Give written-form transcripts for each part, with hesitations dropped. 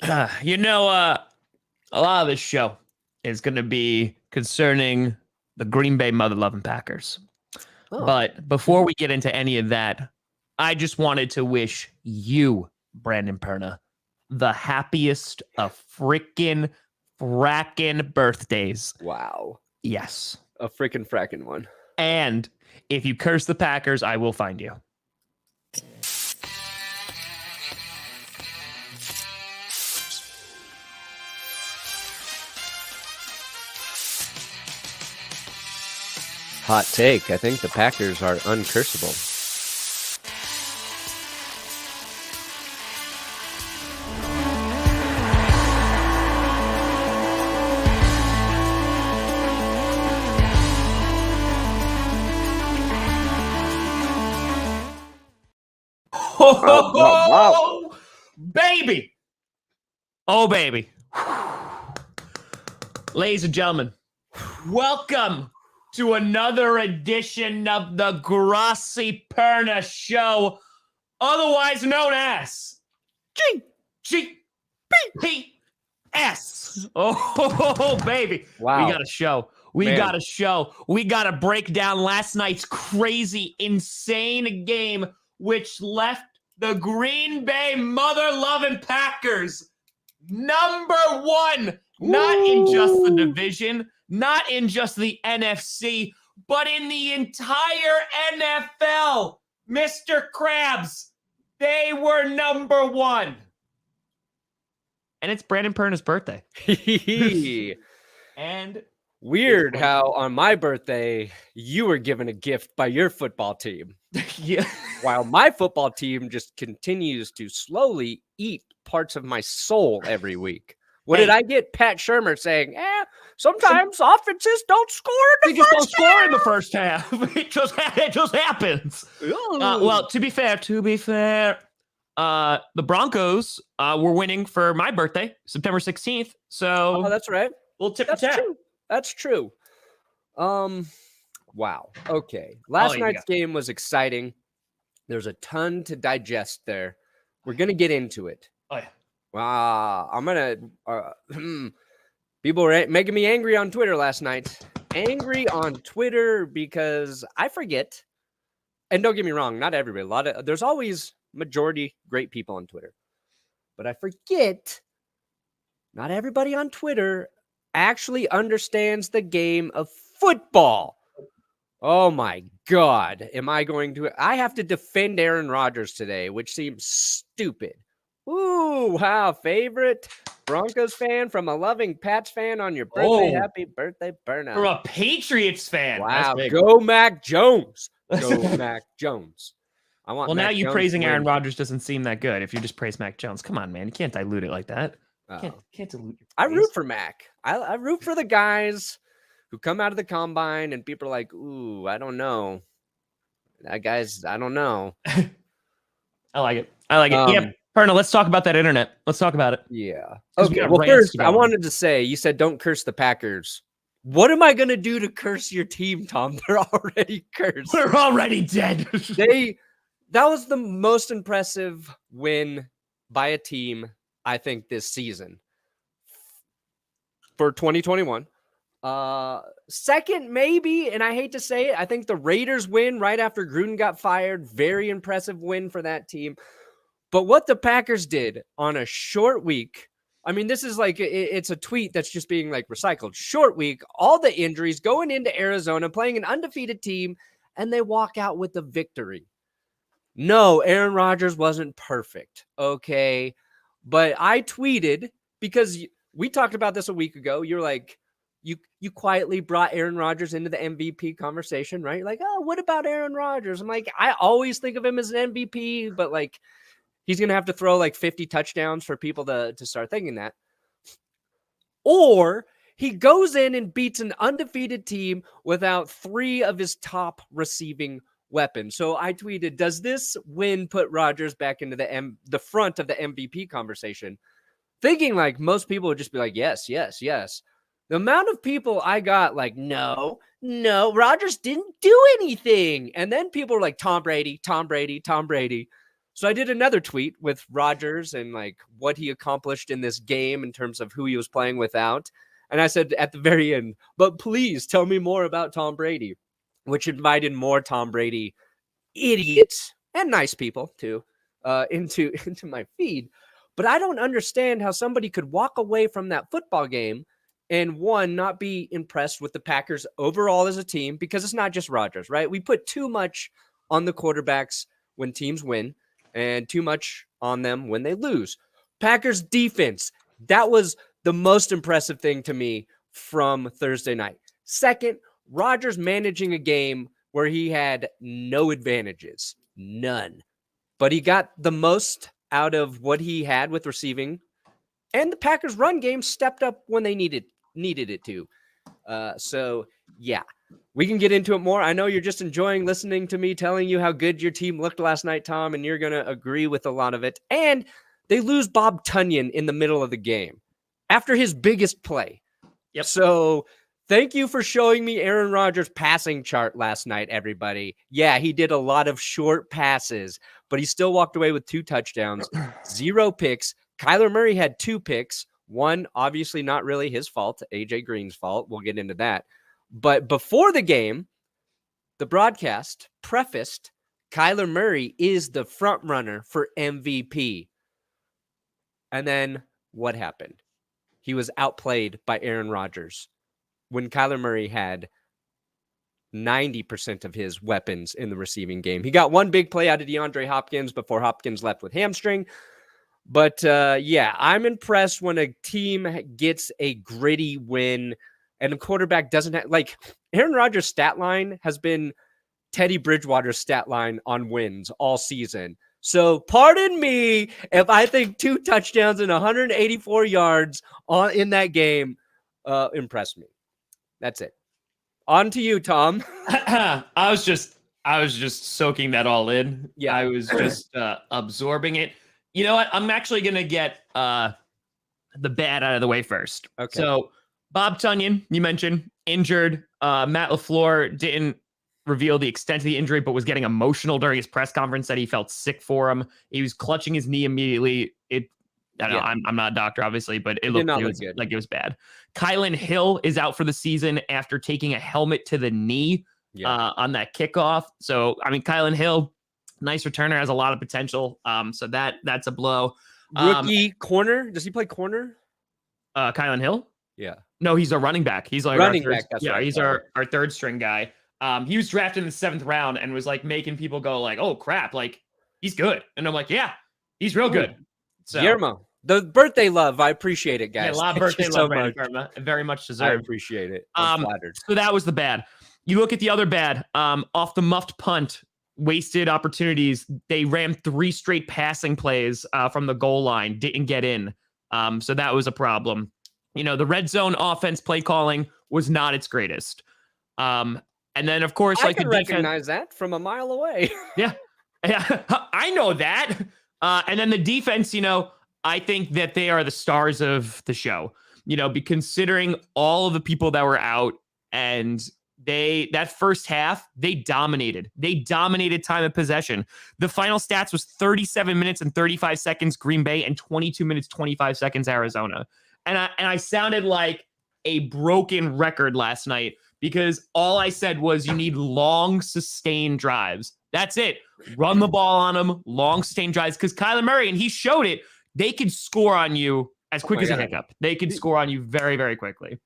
A lot of this show is going to be concerning the Green Bay mother-loving Packers. Oh. But before we get into any of that, I just wanted to wish you, Brandon Perna, the happiest of frackin' birthdays. Wow. Yes. A frickin' frackin' one. And if you curse the Packers, I will find you. Hot take. I think the Packers are uncursable. Wow. Baby. Oh, baby. Ladies and gentlemen, welcome to another edition of the Grossi Perna Show, otherwise known as GGPS. Oh, baby. Wow. We got a show. We got to break down last night's crazy, insane game, which left the Green Bay mother-loving Packers number one, not in just the division, not in just the NFC, but in the entire NFL. Mr. Krabs, they were number one. And it's Brandon Perna's birthday. And weird how on my birthday, you were given a gift by your football team. Yeah. While my football team just continues to slowly eat parts of my soul every week. What did I get? Pat Shermer saying, sometimes offenses don't score in the first half. Score in the first half. It just happens. Well, to be fair, the Broncos were winning for my birthday, September 16th. So that's right. We'll tip the tap. That's true. Wow. Okay. Last night's game was exciting. There's a ton to digest there. We're going to get into it. Oh, yeah. Wow. I'm going to... People were making me angry on Twitter last night. Angry on Twitter because I forget. And don't get me wrong, not everybody. There's always majority great people on Twitter. But I forget not everybody on Twitter actually understands the game of football. Oh my God. I have to defend Aaron Rodgers today, which seems stupid. Ooh, wow. Favorite Broncos fan from a loving Pats fan on your birthday. Oh. Happy birthday, Burnout. From a Patriots fan. Wow. Go Mac Jones. Go Mac Jones. Well, now you praising Aaron Rodgers doesn't seem that good if you just praise Mac Jones. Come on, man. You can't dilute it like that. Can't dilute your praise. I root for Mac. I root for the guys who come out of the combine and people are like, ooh, I don't know. That guy's, I don't know. I like it. Yeah, Perna, let's talk about that internet. Let's talk about it. Yeah. Okay. Well, first, I wanted to say, you said don't curse the Packers. What am I going to do to curse your team, Tom? They're already cursed. We're already dead. That was the most impressive win by a team, I think, this season for 2021. Second, maybe, and I hate to say it, I think the Raiders win right after Gruden got fired. Very impressive win for that team. But what the Packers did on a short week, I mean, this is like, it's a tweet that's just being like recycled. Short week, all the injuries, going into Arizona, playing an undefeated team, and they walk out with the victory. No, Aaron Rodgers wasn't perfect, okay? But I tweeted, because we talked about this a week ago, you're like, you quietly brought Aaron Rodgers into the MVP conversation, right? Like, oh, what about Aaron Rodgers? I'm like, I always think of him as an MVP, but like, he's going to have to throw like 50 touchdowns for people to start thinking that. Or he goes in and beats an undefeated team without 3 of his top receiving weapons. So I tweeted, does this win put Rodgers back into the front of the MVP conversation? Thinking like most people would just be like, yes, yes, yes. The amount of people I got like, no, Rodgers didn't do anything. And then people were like, Tom Brady. So I did another tweet with Rodgers and like what he accomplished in this game in terms of who he was playing without. And I said at the very end, but please tell me more about Tom Brady, which invited more Tom Brady idiots and nice people too into my feed. But I don't understand how somebody could walk away from that football game and one, not be impressed with the Packers overall as a team, because it's not just Rodgers, right? We put too much on the quarterbacks when teams win and too much on them when they lose. Packers defense, that was the most impressive thing to me from Thursday night. Second, Rodgers managing a game where he had no advantages, none. But he got the most out of what he had with receiving. And the Packers run game stepped up when they needed it to. So, yeah, we can get into it more. I know you're just enjoying listening to me telling you how good your team looked last night, Tom, and you're going to agree with a lot of it. And they lose Bob Tunyon in the middle of the game after his biggest play. Yep. So thank you for showing me Aaron Rodgers' passing chart last night, everybody. Yeah, he did a lot of short passes, but he still walked away with 2 touchdowns, 0 picks. Kyler Murray had 2 picks. One, obviously not really his fault, AJ Green's fault. We'll get into that. But before the game, the broadcast prefaced Kyler Murray is the front runner for MVP. And then what happened? He was outplayed by Aaron Rodgers when Kyler Murray had 90% of his weapons in the receiving game. He got one big play out of DeAndre Hopkins before Hopkins left with hamstring. But yeah, I'm impressed when a team gets a gritty win and the quarterback doesn't have, like, Aaron Rodgers' stat line has been Teddy Bridgewater's stat line on wins all season. So pardon me if I think 2 touchdowns and 184 yards in that game impressed me. That's it. On to you, Tom. I was just soaking that all in. Yeah. I was just absorbing it. You know what? I'm actually going to get the bad out of the way first. Okay. So Bob Tunyon, you mentioned, injured. Matt LaFleur didn't reveal the extent of the injury, but was getting emotional during his press conference, said he felt sick for him. He was clutching his knee immediately. I don't know. I'm not a doctor, obviously, but it looked like it was bad. Kylan Hill is out for the season after taking a helmet to the knee on that kickoff. So, I mean, Kylan Hill, nice returner, has a lot of potential. So that's a blow. Rookie corner. Does he play corner? Kylan Hill? Yeah. No, he's a running back. He's like running back. That's right. He's our third string guy. He was drafted in the 7th round and was like making people go like, "Oh crap, like he's good." And I'm like, "Yeah, he's real good." So Guillermo, the birthday love, I appreciate it, guys. Yeah, a lot of birthday love, Brandon Perna. Very much deserved. I appreciate it. I'm flattered. So that was the bad. You look at the other bad. Off the muffed punt, wasted opportunities. They ran 3 straight passing plays from the goal line, didn't get in. So that was a problem. You know, the red zone offense play calling was not its greatest. And then, of course, I can recognize that from a mile away. Yeah, I know that. And then the defense, you know, I think that they are the stars of the show. You know, considering all of the people that were out, and that first half, they dominated. They dominated time of possession. The final stats was 37 minutes and 35 seconds Green Bay and 22 minutes 25 seconds Arizona. And I sounded like a broken record last night because all I said was you need long, sustained drives. That's it. Run the ball on them, long, sustained drives. Because Kyler Murray, and he showed it, they could score on you as quick as a hiccup. They could score on you very, very quickly.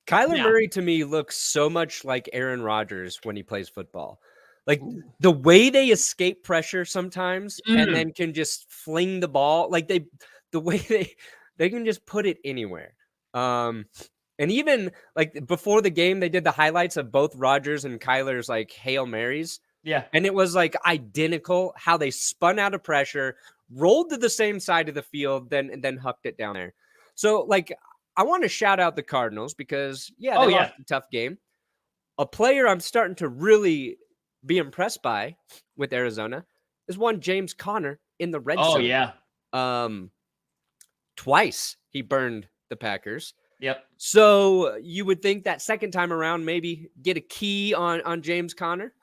Kyler Murray, to me, looks so much like Aaron Rodgers when he plays football. Like the way they escape pressure sometimes and then can just fling the ball. Like the way they can just put it anywhere. And even like before the game, they did the highlights of both Rodgers and Kyler's like Hail Marys. Yeah. And it was like identical how they spun out of pressure, rolled to the same side of the field, then hucked it down there. So like I want to shout out the Cardinals because they lost a tough game. A player I'm starting to really be impressed by with Arizona is one James Conner in the red zone. Oh yeah. Twice he burned the Packers. Yep. So you would think that second time around, maybe get a key on James Conner.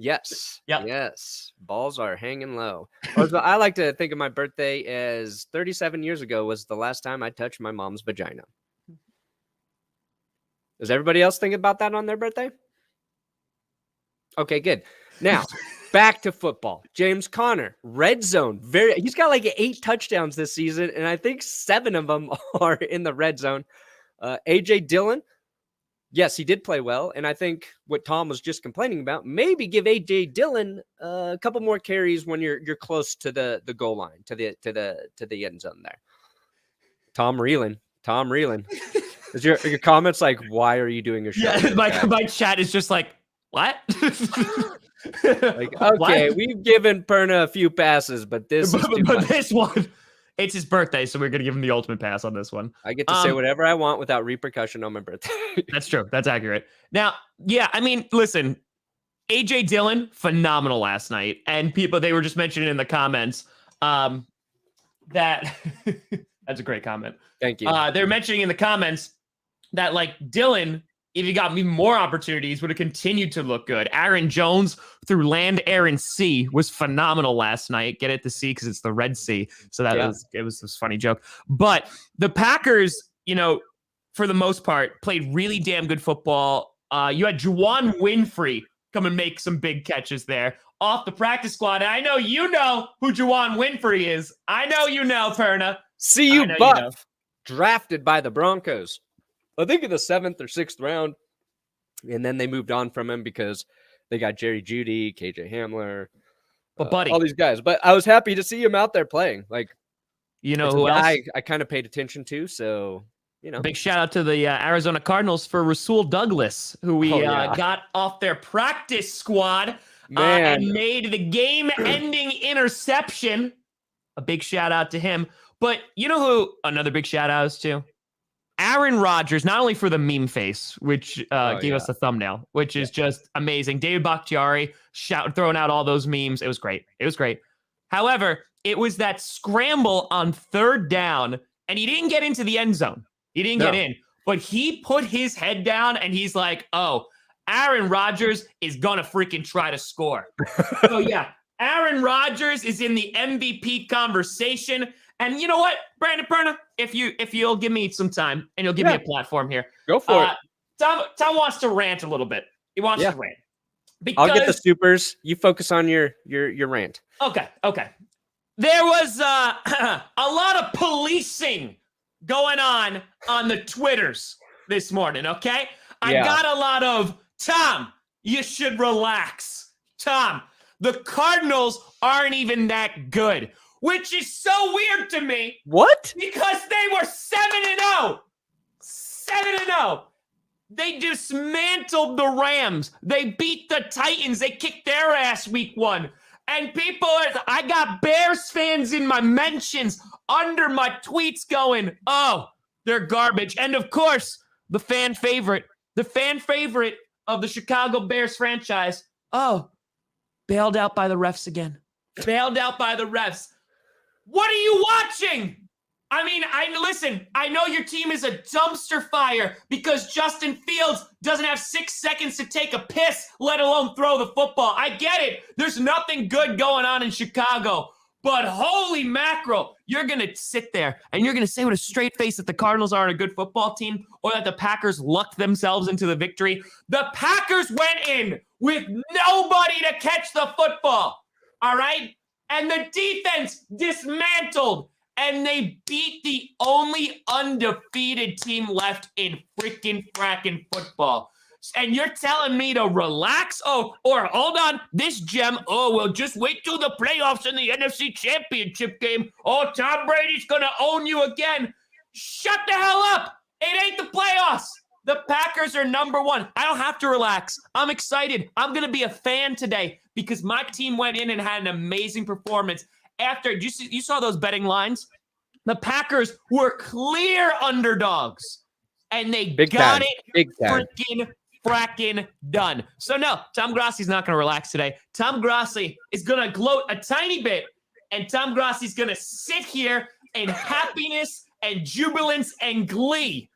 Yes. Yep. Yes. Balls are hanging low. I like to think of my birthday as 37 years ago was the last time I touched my mom's vagina. Does everybody else think about that on their birthday? Okay, good. Now, back to football. James Conner, red zone. He's got like 8 touchdowns this season, and I think 7 of them are in the red zone. AJ Dillon, yes, he did play well, and I think what Tom was just complaining about, maybe give AJ Dillon a couple more carries when you're close to the goal line, to the end zone there. Tom reeling. Is your comments like, why are you doing a show? Yeah, my chat is just like, what? Like, okay, what? we've given Perna a few passes, but this is too much. This one, it's his birthday, so we're gonna give him the ultimate pass on this one. I get to say whatever I want without repercussion on my birthday. That's true. That's accurate. Now, yeah, I mean, listen, AJ Dillon, phenomenal last night, and they were just mentioning in the comments that that's a great comment. Thank you. They're mentioning in the comments that like Dillon, if he got even more opportunities, would have continued to look good. Aaron Jones through land, air, and sea was phenomenal last night. Get it to sea because it's the Red Sea. So it was this funny joke. But the Packers, for the most part, played really damn good football. You had Juwan Winfrey come and make some big catches there off the practice squad. And I know you know who Juwan Winfrey is. I know you know, Perna. CU Buff, drafted by the Broncos. I think in the 7th or 6th round. And then they moved on from him because they got Jerry Jeudy, KJ Hamler, all these guys. But I was happy to see him out there playing. Like, who else I kind of paid attention to. So, big shout out to the Arizona Cardinals for Rasul Douglas, who we got off their practice squad and made the game-ending interception. A big shout out to him. But you know who another big shout out is to? Aaron Rodgers, not only for the meme face, which gave us a thumbnail, which is just amazing. David Bakhtiari throwing out all those memes. It was great. However, it was that scramble on 3rd down, and he didn't get into the end zone. He didn't get in, but he put his head down, and he's like, oh, Aaron Rodgers is going to freaking try to score. So, yeah, Aaron Rodgers is in the MVP conversation. And you know what, Brandon Perna, if you'll give me some time and you'll give me a platform here. Go for it. Tom wants to rant a little bit. He wants to rant. I'll get the supers. You focus on your rant. Okay. There was a lot of policing going on the Twitters this morning, okay? I got a lot of, Tom, you should relax. Tom, the Cardinals aren't even that good. Which is so weird to me. What? Because they were 7-0. 7-0. They dismantled the Rams. They beat the Titans. They kicked their ass week 1. And I got Bears fans in my mentions under my tweets going, oh, they're garbage. And of course, the fan favorite of the Chicago Bears franchise, bailed out by the refs again. Bailed out by the refs. What are you watching? I mean, I know your team is a dumpster fire because Justin Fields doesn't have 6 seconds to take a piss, let alone throw the football. I get it. There's nothing good going on in Chicago. But holy mackerel, you're going to sit there and you're going to say with a straight face that the Cardinals aren't a good football team or that the Packers lucked themselves into the victory. The Packers went in with nobody to catch the football. All right? And the defense dismantled, and they beat the only undefeated team left in freaking fracking football. And you're telling me to relax? Oh, or hold on, this gem. Oh, well, just wait till the playoffs in the NFC Championship game. Oh, Tom Brady's going to own you again. Shut the hell up. It ain't the playoffs. The Packers are number 1. I don't have to relax. I'm excited. I'm going to be a fan today because my team went in and had an amazing performance. After you saw those betting lines, the Packers were clear underdogs, and they got it freaking done. So no, Tom Grossi's not going to relax today. Tom Grossi is going to gloat a tiny bit, and Tom Grossi's going to sit here in happiness and jubilance and glee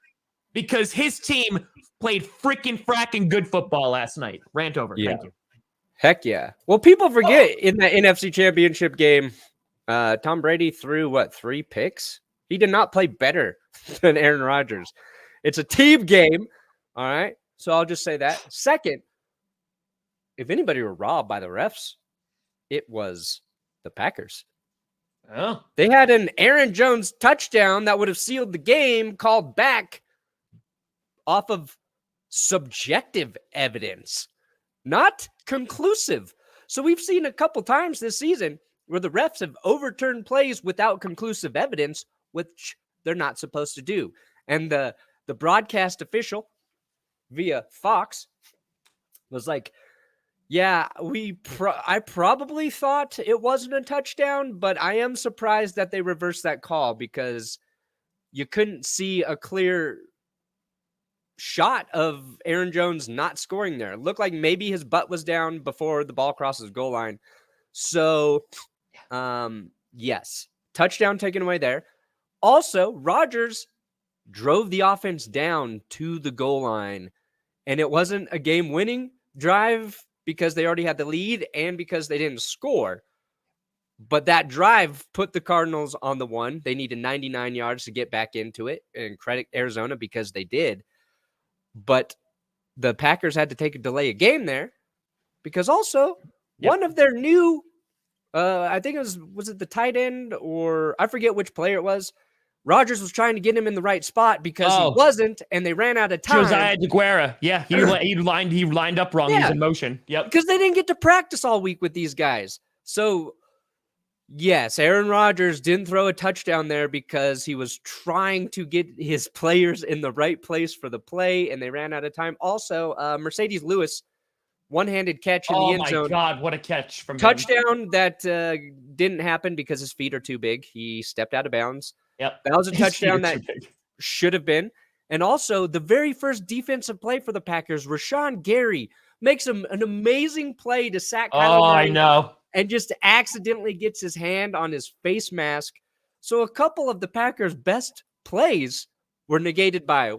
because his team played freaking fracking good football last night. Rant over. Thank you. Heck yeah. Well, people forget in the NFC Championship game, Tom Brady threw 3 picks? He did not play better than Aaron Rodgers. It's a team game. All right. So I'll just say that. Second, if anybody were robbed by the refs, it was the Packers. Oh. They had an Aaron Jones touchdown that would have sealed the game called back off of subjective evidence, not conclusive. So we've seen a couple times this season where the refs have overturned plays without conclusive evidence, which they're not supposed to do. And the broadcast official via Fox was like, yeah, I probably thought it wasn't a touchdown, but I am surprised that they reversed that call because you couldn't see a clear shot of Aaron Jones not scoring there. It looked like maybe his butt was down before the ball crosses goal line. So, yes, touchdown taken away there. Also, Rodgers drove the offense down to the goal line, and it wasn't a game-winning drive because they already had the lead and because they didn't score. But that drive put the Cardinals on the one. They needed 99 yards to get back into it, and credit Arizona because they did. But the Packers had to take a delay a game there because also one of their new, I think it was it the tight end or I forget which player it was. Rodgers was trying to get him in the right spot because he wasn't, and they ran out of time. Josiah DeGuara. Yeah, he lined up wrong. He was in motion. Yep. Because they didn't get to practice all week with these guys. So, yes, Aaron Rodgers didn't throw a touchdown there because he was trying to get his players in the right place for the play, and they ran out of time. Also, Mercedes Lewis, one-handed catch in the end zone. Oh, my God, what a catch from touchdown him. That didn't happen because his feet are too big. He stepped out of bounds. Yep. That was a touchdown that should have been. And also, the very first defensive play for the Packers, Rashawn Gary makes an amazing play to sack Kyler Murray. I know. And just accidentally gets his hand on his face mask. So a couple of the Packers' best plays were negated by,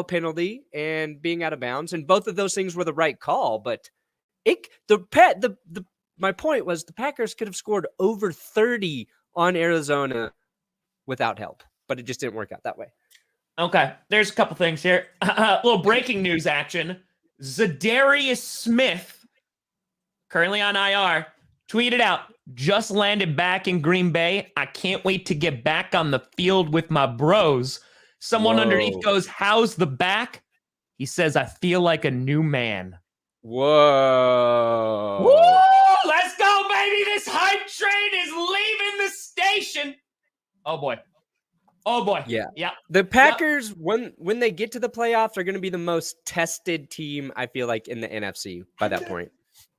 penalty and being out of bounds. And both of those things were the right call. But my point was the Packers could have scored over 30 on Arizona without help. But it just didn't work out that way. Okay, there's a couple things here. A little breaking news action. Zadarius Smith, currently on IR, tweeted out, just landed back in Green Bay. I can't wait to get back on the field with my bros. Someone underneath goes, how's the back? He says, I feel like a new man. Whoa. Woo! Let's go, baby. This hype train is leaving the station. Oh, boy. Oh, boy. Yeah. Yeah. The Packers, when they get to the playoffs, are going to be the most tested team, I feel like, in the NFC by that point.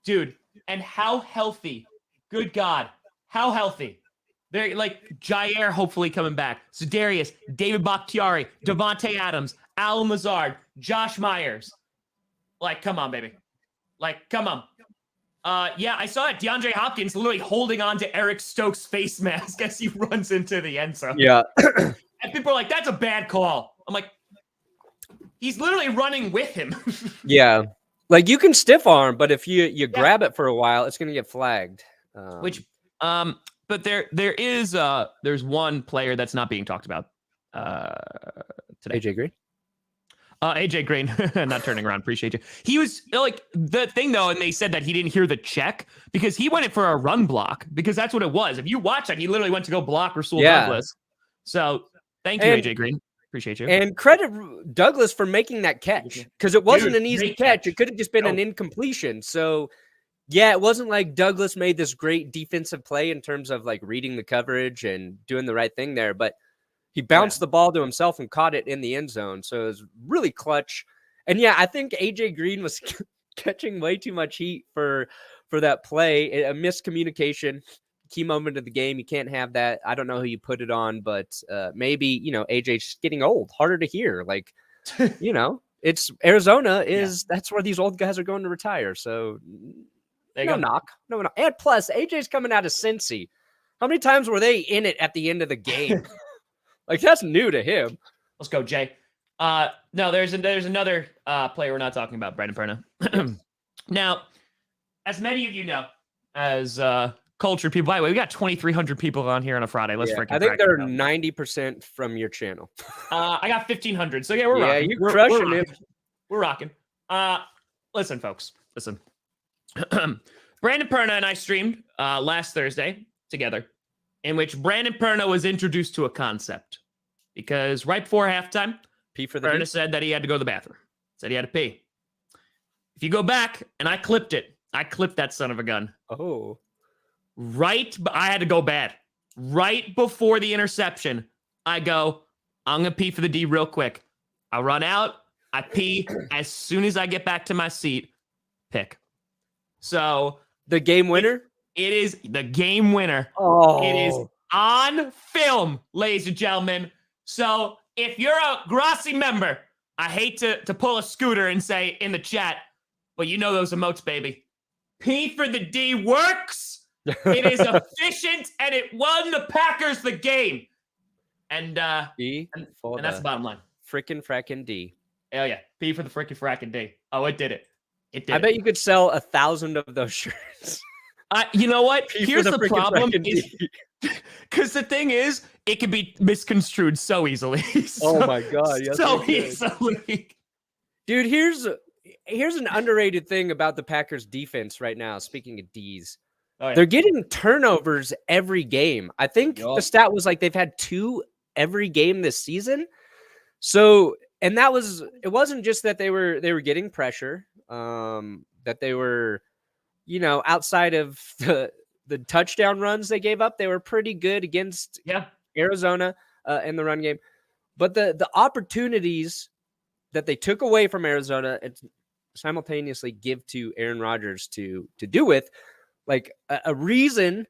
Dude, and how healthy. Good God. How healthy. They're like Jair hopefully coming back. Zadarius, David Bakhtiari, Devontae Adams, Al Mazard, Josh Myers. Like, come on, baby. Like, come on. Yeah, I saw it. DeAndre Hopkins literally holding on to Eric Stokes' face mask as he runs into the end zone. Yeah. And people are like, that's a bad call. I'm like, he's literally running with him. Yeah. Like, you can stiff arm, but if you grab it for a while, it's going to get flagged. But there's one player that's not being talked about today. AJ Green? AJ Green, not turning around. Appreciate you. He was like the thing though, and they said that he didn't hear the check because he went in for a run block because that's what it was. If you watch that, he literally went to go block Rasul Douglas. So thank you, AJ Green. Appreciate you. And credit Douglas for making that catch because it wasn't an easy catch. It could have just been an incompletion. So yeah, it wasn't like Douglas made this great defensive play in terms of like reading the coverage and doing the right thing there, but he bounced the ball to himself and caught it in the end zone. So it was really clutch. And yeah, I think AJ Green was catching way too much heat for that play. A miscommunication, key moment of the game. You can't have that. I don't know who you put it on, but maybe, AJ's just getting old, harder to hear. Like, it's Arizona that's where these old guys are going to retire. So no knock. And plus, AJ's coming out of Cincy. How many times were they in it at the end of the game? Like, that's new to him. Let's go, Jay. No, there's another player we're not talking about, Brandon Perna. Now, as many of you know, as culture people. By the way, we got 2,300 people on here on a Friday. Let's freaking. I think they're 90% from your channel. I got 1,500. So yeah, we're rocking. You're crushing it. We're rocking. Listen, folks. Listen. Brandon Perna and I streamed last Thursday together, in which Brandon Perna was introduced to a concept. Because right before halftime, Perna said that he had to go to the bathroom. Said he had to pee. If you go back, and I clipped it. I clipped that son of a gun. Oh. I had to go bad. Right before the interception, I go, I'm going to pee for the D real quick. I run out. I pee. As soon as I get back to my seat, pick. So. The game winner? It is the game winner. Oh. It is on film, ladies and gentlemen. So if you're a Grossi member, I hate to pull a scooter and say in the chat, but you know those emotes, baby. P for the D works. It is efficient, and it won the Packers the game. And that's the bottom line. Frickin' D. Hell yeah. P for the frickin' D. Oh, it did it. It did. I bet you could sell 1,000 of those shirts. You know what? Here's the problem. Because the thing is, it can be misconstrued so easily. Oh my God. Yes, so easily. Dude, here's an underrated thing about the Packers defense right now. Speaking of Ds, they're getting turnovers every game. I think the stat was like they've had 2 every game this season. So, and it wasn't just that they were getting pressure, that they were, outside of the touchdown runs they gave up, they were pretty good against Arizona in the run game. But the opportunities that they took away from Arizona and simultaneously give to Aaron Rodgers to do with, like a reason,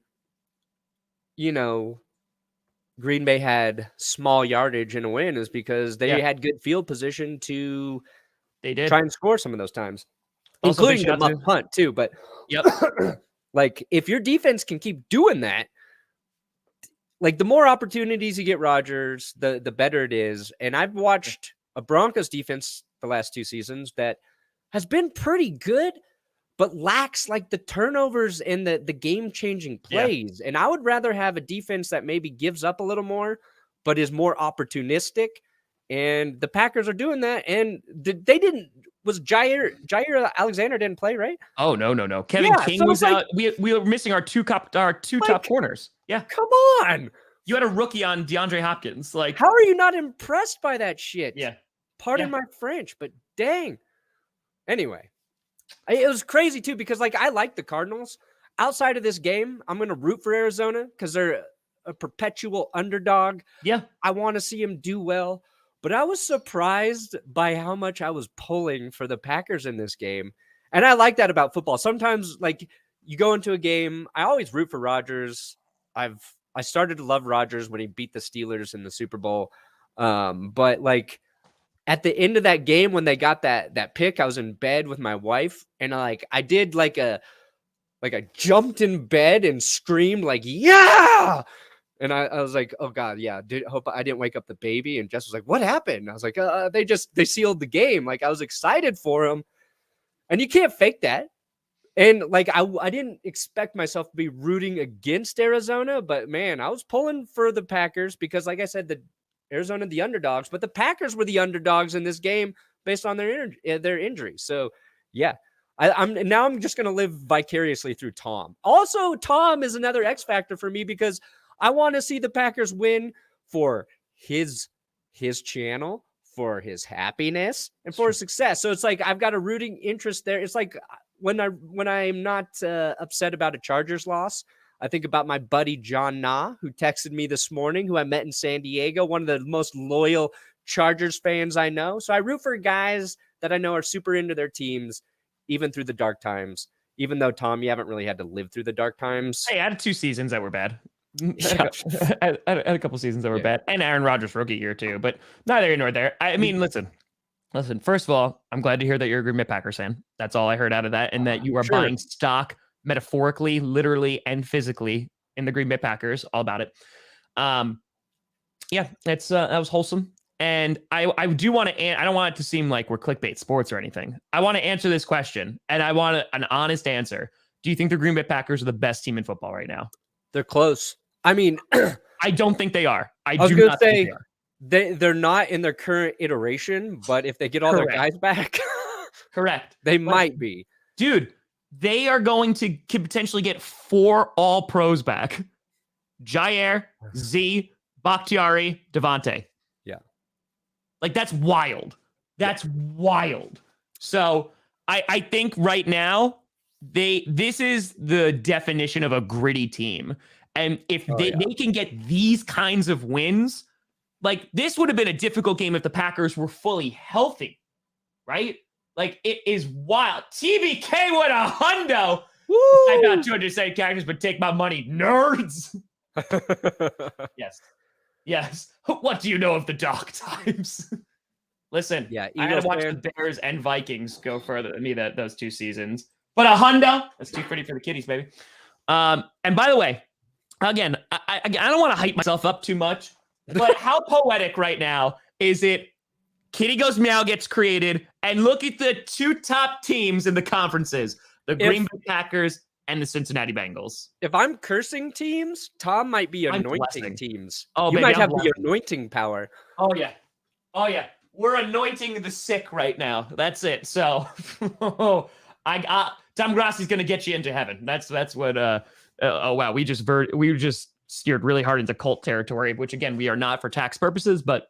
Green Bay had small yardage in a win is because they had good field position to try and score some of those times, also including the muff punt too. But like if your defense can keep doing that, like the more opportunities you get Rodgers, the better it is. And I've watched a Broncos defense the last 2 seasons that has been pretty good, but lacks like the turnovers and the game-changing plays. And I would rather have a defense that maybe gives up a little more, but is more opportunistic. And the Packers are doing that. And Jair Alexander didn't play, right? Oh, no. Kevin King was out. We were missing our two top corners. Yeah. Come on. You had a rookie on DeAndre Hopkins. Like, how are you not impressed by that shit? Yeah. Pardon my French, but dang. Anyway. It was crazy, too, because, like, I like the Cardinals. Outside of this game, I'm going to root for Arizona because they're a perpetual underdog. Yeah. I want to see them do well. But I was surprised by how much I was pulling for the Packers in this game. And I like that about football. Sometimes, like, you go into a game, I always root for Rodgers. I started to love Rodgers when he beat the Steelers in the Super Bowl. But, like, at the end of that game, when they got that pick, I was in bed with my wife, and I did I jumped in bed and screamed like, yeah. And I was like, oh God, yeah. Hope I didn't wake up the baby. And Jess was like, what happened? I was like, they sealed the game. Like I was excited for them, and you can't fake that. And like, I didn't expect myself to be rooting against Arizona, but man, I was pulling for the Packers because like I said, Arizona, the underdogs, but the Packers were the underdogs in this game based on their injuries. So, yeah, I'm just going to live vicariously through Tom. Also, Tom is another X factor for me because I want to see the Packers win for his channel, for his happiness, and for his success. So it's like I've got a rooting interest there. It's like when I'm not upset about a Chargers loss, I think about my buddy John Na, who texted me this morning, who I met in San Diego, one of the most loyal Chargers fans I know. So I root for guys that I know are super into their teams, even through the dark times. Even though, Tom, you haven't really had to live through the dark times. Hey, I had 2 seasons that were bad. I had a couple seasons that were bad. And Aaron Rodgers rookie year, too. But neither here nor there. I mean, listen. First of all, I'm glad to hear that you're a Green Bay Packers fan. That's all I heard out of that. And that you are buying stock metaphorically, literally, and physically in the Green Bay Packers. All about it. Yeah, that was wholesome. And I do want to, I don't want it to seem like we're clickbait sports or anything. I want to answer this question, and I want an honest answer. do you think the Green Bay Packers are the best team in football right now? They're close. I mean, I don't think they are. I was do gonna not say think they are. they're not in their current iteration, but if they get all their guys back, Correct. they might be. Dude, they are going to potentially get 4 All-Pros back. Jair, Z, Bakhtiari, Devontae. Yeah. Like, that's wild. That's wild. So I think right now, this is the definition of a gritty team. And if they can get these kinds of wins, like, this would have been a difficult game if the Packers were fully healthy, right? Like, it is wild. TBK with a hundo. Woo! I got 200 characters, but take my money, nerds. Yes. What do you know of the dark times? Listen, I had to watch the Bears and Vikings go further than me those 2 seasons. But a hundo, that's too pretty for the kiddies, baby. And by the way, again, I don't want to hype myself up too much, but how poetic right now is it? Kitty Goes Meow gets created, and look at the 2 top teams in the conferences, the Green Bay Packers and the Cincinnati Bengals. If I'm cursing teams, Tom might be anointing teams. Oh, you baby, might have the anointing power. Oh, yeah. We're anointing the sick right now. That's it. So, Tom Grossi's going to get you into heaven. That's what, oh, wow. We just steered really hard into cult territory, which, again, we are not for tax purposes, but,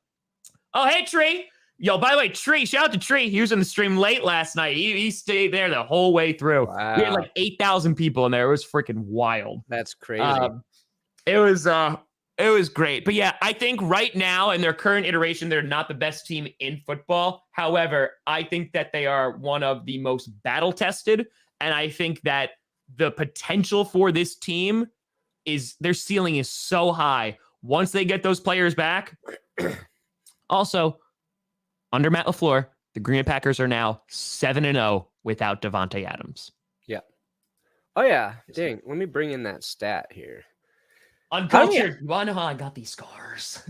oh, hey, Tree. Yo, by the way, Tree, shout out to Tree. He was in the stream late last night. He stayed there the whole way through. Wow. We had like 8,000 people in there. It was freaking wild. That's crazy. It was great. But yeah, I think right now in their current iteration, they're not the best team in football. However, I think that they are one of the most battle tested. And I think that the potential for this team their ceiling is so high. Once they get those players back. Also, under Matt LaFleur, the Green Bay Packers are now 7-0 without Davante Adams. Yeah. Oh, yeah. Dang. Let me bring in that stat here. Uncultured. You want to know how I got these scars?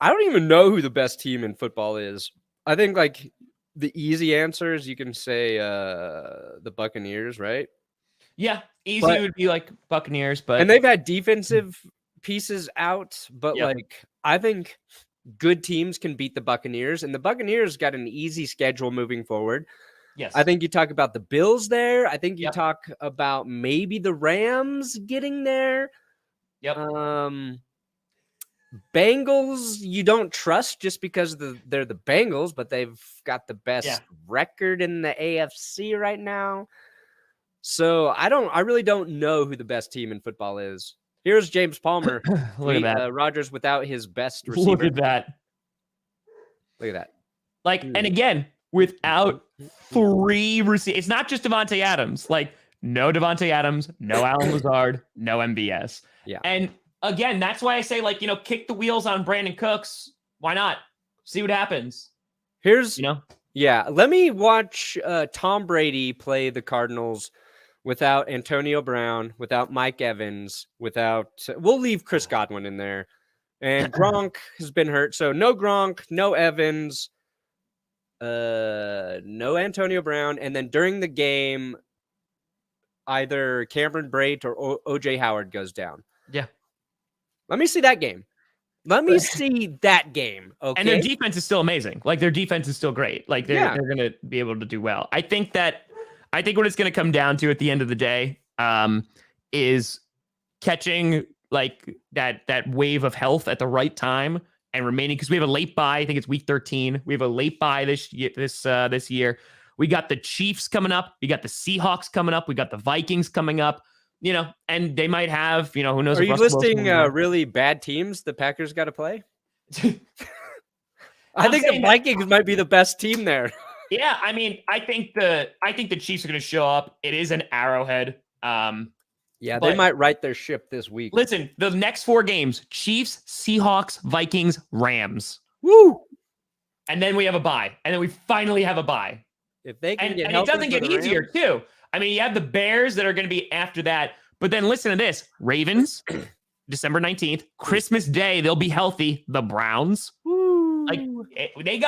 I don't even know who the best team in football is. I think, like, the easy answers, you can say the Buccaneers, right? Yeah. Easy would be, like, Buccaneers. And they've had defensive pieces out, but, like, I think good teams can beat the Buccaneers, and the Buccaneers got an easy schedule moving forward. Yes. I think you talk about the Bills there. I think you talk about maybe the Rams getting there. Yep. Bengals, you don't trust just because they're the Bengals, but they've got the best record in the AFC right now. So I really don't know who the best team in football is. Here's James Palmer. Look at that. Rodgers without his best receiver. Look at that. Look at that. Like, and again, without 3 receivers, it's not just Davante Adams. Like, no Davante Adams, no Allen Lazard, no MBS. Yeah. And again, that's why I say, like, kick the wheels on Brandon Cooks. Why not? See what happens. Let me watch Tom Brady play the Cardinals without Antonio Brown, without Mike Evans, we'll leave Chris Godwin in there. And Gronk has been hurt. So no Gronk, no Evans, no Antonio Brown. And then during the game, either Cameron Brate or OJ Howard goes down. Yeah. Let me see that game. Okay. And their defense is still amazing. Like, their defense is still great. Like, they're going to be able to do well. I think what it's going to come down to at the end of the day is catching like that wave of health at the right time and remaining, because we have a late bye. I think it's week 13. We have a late bye this year. We got the Chiefs coming up. We got the Seahawks coming up. We got the Vikings coming up. And they might have, who knows? Are you listing really bad teams the Packers got to play? I think the Vikings might be the best team there. Yeah, I mean, I think the Chiefs are going to show up. It is an Arrowhead. They might right their ship this week. Listen, the next 4 games: Chiefs, Seahawks, Vikings, Rams. Woo! And then we have a bye, and then we finally have a bye. If they can get and it doesn't get easier too. I mean, you have the Bears that are going to be after that, but then listen to this: Ravens, December 19th, Christmas Day, they'll be healthy. The Browns, like they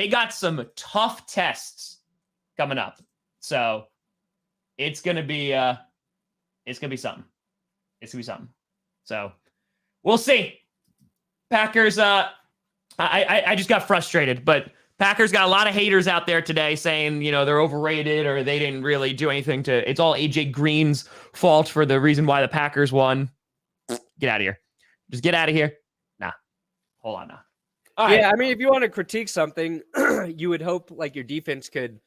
got some tough tests coming up, so it's going to be It's going to be something. It's going to be something. So we'll see. Packers, I just got frustrated, but Packers got a lot of haters out there today saying, they're overrated or they didn't really do anything it's all AJ Green's fault for the reason why the Packers won. Get out of here. Just get out of here. Nah. Hold on now. All right. I mean, if you want to critique something, you would hope like your defense could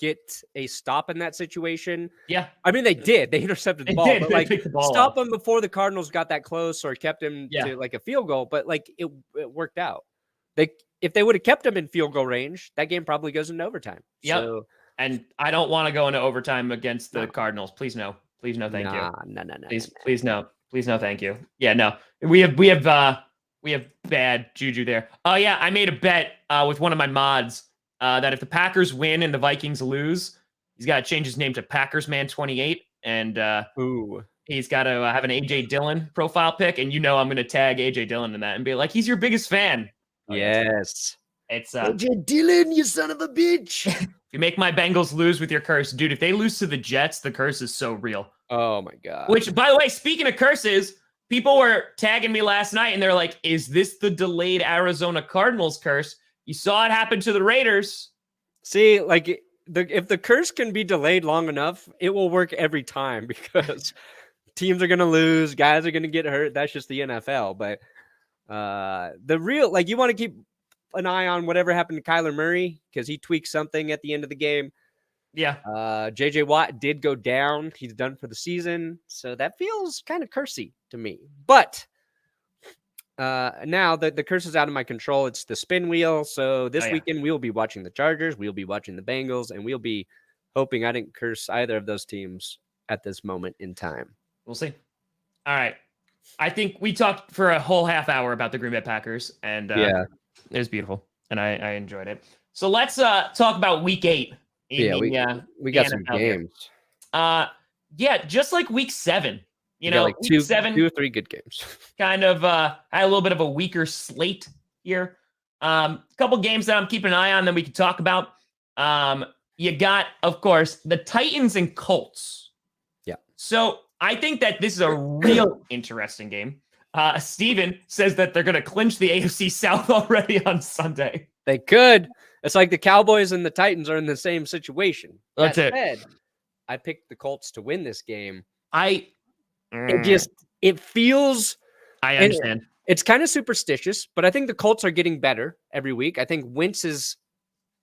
get a stop in that situation. Yeah. I mean, they did. They intercepted the ball, but like stop them before the Cardinals got that close or kept him to like a field goal. But like it worked out. If they would have kept him in field goal range, that game probably goes into overtime. Yep. So, and I don't want to go into overtime against the Cardinals. Please no. Please no. Thank you. No. Please no. Please no. Thank you. Yeah. No. We have bad juju there. Oh yeah. I made a bet with one of my mods that if the Packers win and the Vikings lose, he's got to change his name to Packers Man 28, and he's got to have an AJ Dillon profile pic. And I'm going to tag AJ Dillon in that and be like, he's your biggest fan. Yes. It's AJ Dillon, you son of a bitch. If you make my Bengals lose with your curse, dude, if they lose to the Jets, the curse is so real. Oh my God. Which, by the way, speaking of curses, people were tagging me last night and they're like, is this the delayed Arizona Cardinals curse? You saw it happen to the Raiders. See, like if the curse can be delayed long enough, it will work every time because teams are going to lose, guys are going to get hurt. That's just the NFL. But the real, like, you want to keep an eye on whatever happened to Kyler Murray because he tweaked something at the end of the game. Yeah. JJ Watt did go down. He's done for the season. So that feels kind of cursy to me. But now the curse is out of my control. It's the spin wheel. So this weekend we'll be watching the Chargers. We'll be watching the Bengals. And we'll be hoping I didn't curse either of those teams at this moment in time. We'll see. All right. I think we talked for a whole half hour about the Green Bay Packers. And it was beautiful. And I enjoyed it. So let's talk about week 8. We got some games. Just like week 7. Like week 7, 2 or 3 good games. Kind of had a little bit of a weaker slate here. A couple games that I'm keeping an eye on that we could talk about. You got, of course, the Titans and Colts. Yeah. So I think that this is a real interesting game. Steven says that they're going to clinch the AFC South already on Sunday. They could. It's like the Cowboys and the Titans are in the same situation. That's it. Said, I picked the Colts to win this game. It feels. I understand. It's kind of superstitious, but I think the Colts are getting better every week. I think Wentz is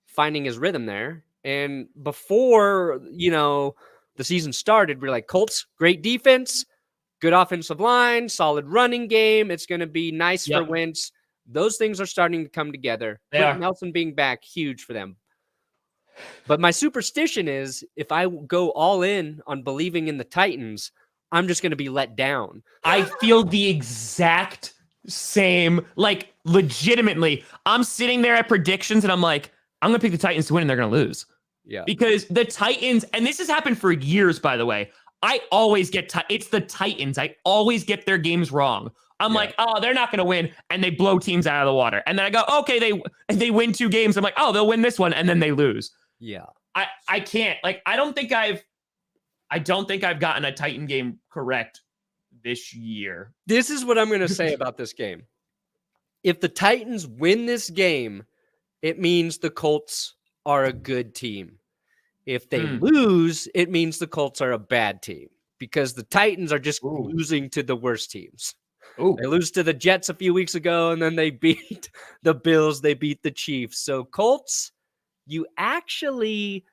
finding his rhythm there. And before, the season started, we're like, Colts, great defense, good offensive line, solid running game. It's going to be nice for Wentz. Those things are starting to come together. Nelson being back, huge for them. But my superstition is if I go all in on believing in the Titans, I'm just going to be let down. I feel the exact same, like legitimately. I'm sitting there at predictions and I'm like, I'm going to pick the Titans to win and they're going to lose. Yeah. Because the Titans, and this has happened for years, by the way, I always get, it's the Titans. I always get their games wrong. I'm like, oh, they're not going to win. And they blow teams out of the water. And then I go, okay, they win 2 games. I'm like, oh, they'll win this one. And then they lose. Yeah. I can't, like, I don't think I've gotten a Titan game correct this year. This is what I'm going to say about this game. If the Titans win this game, it means the Colts are a good team. If they lose, it means the Colts are a bad team because the Titans are just losing to the worst teams. They lose to the Jets a few weeks ago, and then they beat the Bills. They beat the Chiefs. So Colts, you actually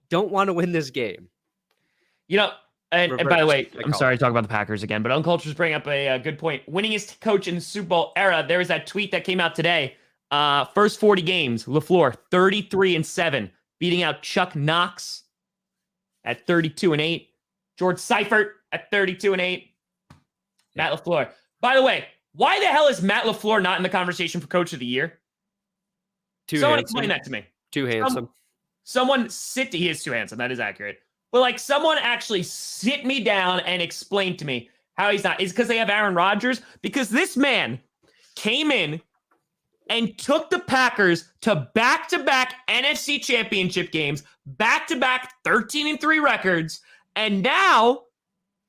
don't want to win this game. And by the way, I'm sorry to talk about the Packers again, but Uncle Culture's bringing up a good point. Winningest coach in the Super Bowl era. There was that tweet that came out today. First 40 games, LaFleur 33-7, beating out Chuck Knox at 32-8, George Seifert at 32-8, Matt LaFleur. By the way, why the hell is Matt LaFleur not in the conversation for Coach of the Year? Someone explain that to me. Too handsome. He is too handsome. That is accurate. But like someone actually sit me down and explain to me how he's not. Is because they have Aaron Rodgers? Because this man came in and took the Packers to back-to-back NFC championship games, back-to-back 13-3 records, and now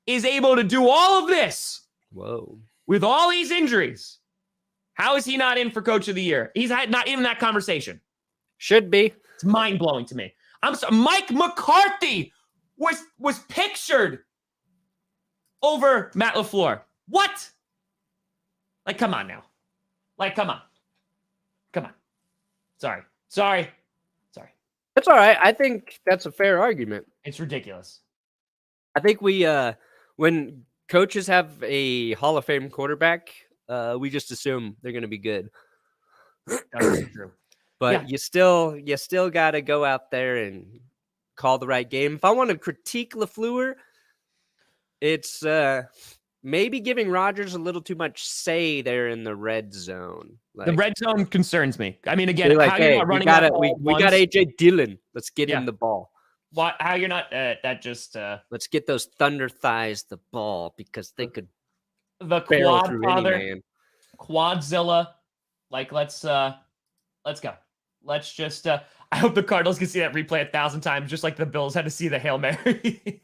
is able to do all of this with all these injuries, how is he not in for Coach of the Year? He's not in that conversation. Should be. It's mind-blowing to me. I'm sorry. Mike McCarthy was pictured over Matt LaFleur. What? Like, come on now. Like, come on. Come on. Sorry. That's all right. I think that's a fair argument. It's ridiculous. I think when coaches have a Hall of Fame quarterback, we just assume they're going to be good. That's true. But you still got to go out there and call the right game. If I want to critique LaFleur, it's maybe giving Rodgers a little too much say there in the red zone. The red zone concerns me. I mean, again, like, how you're not running that ball we got AJ Dillon. Let's get him the ball. How you're not that just let's get those thunder thighs the ball because they could the quad father Quadzilla. Like let's go. Let's just I hope the Cardinals can see that replay 1,000 times, just like the Bills had to see the Hail Mary.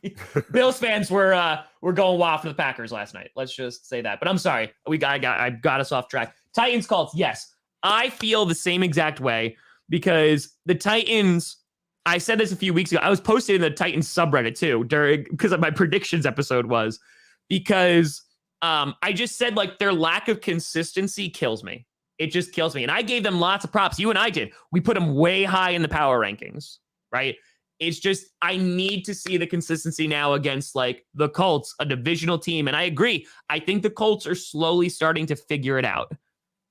Bills fans were going wild for the Packers last night. Let's just say that. But I'm sorry, I got us off track. Titans Colts, yes, I feel the same exact way because the Titans. I said this a few weeks ago. I was posting in the Titans subreddit too because of my predictions episode because I just said like their lack of consistency kills me. It just kills me. And I gave them lots of props. You and I did. We put them way high in the power rankings, right? It's just, I need to see the consistency now against like the Colts, a divisional team. And I agree. I think the Colts are slowly starting to figure it out.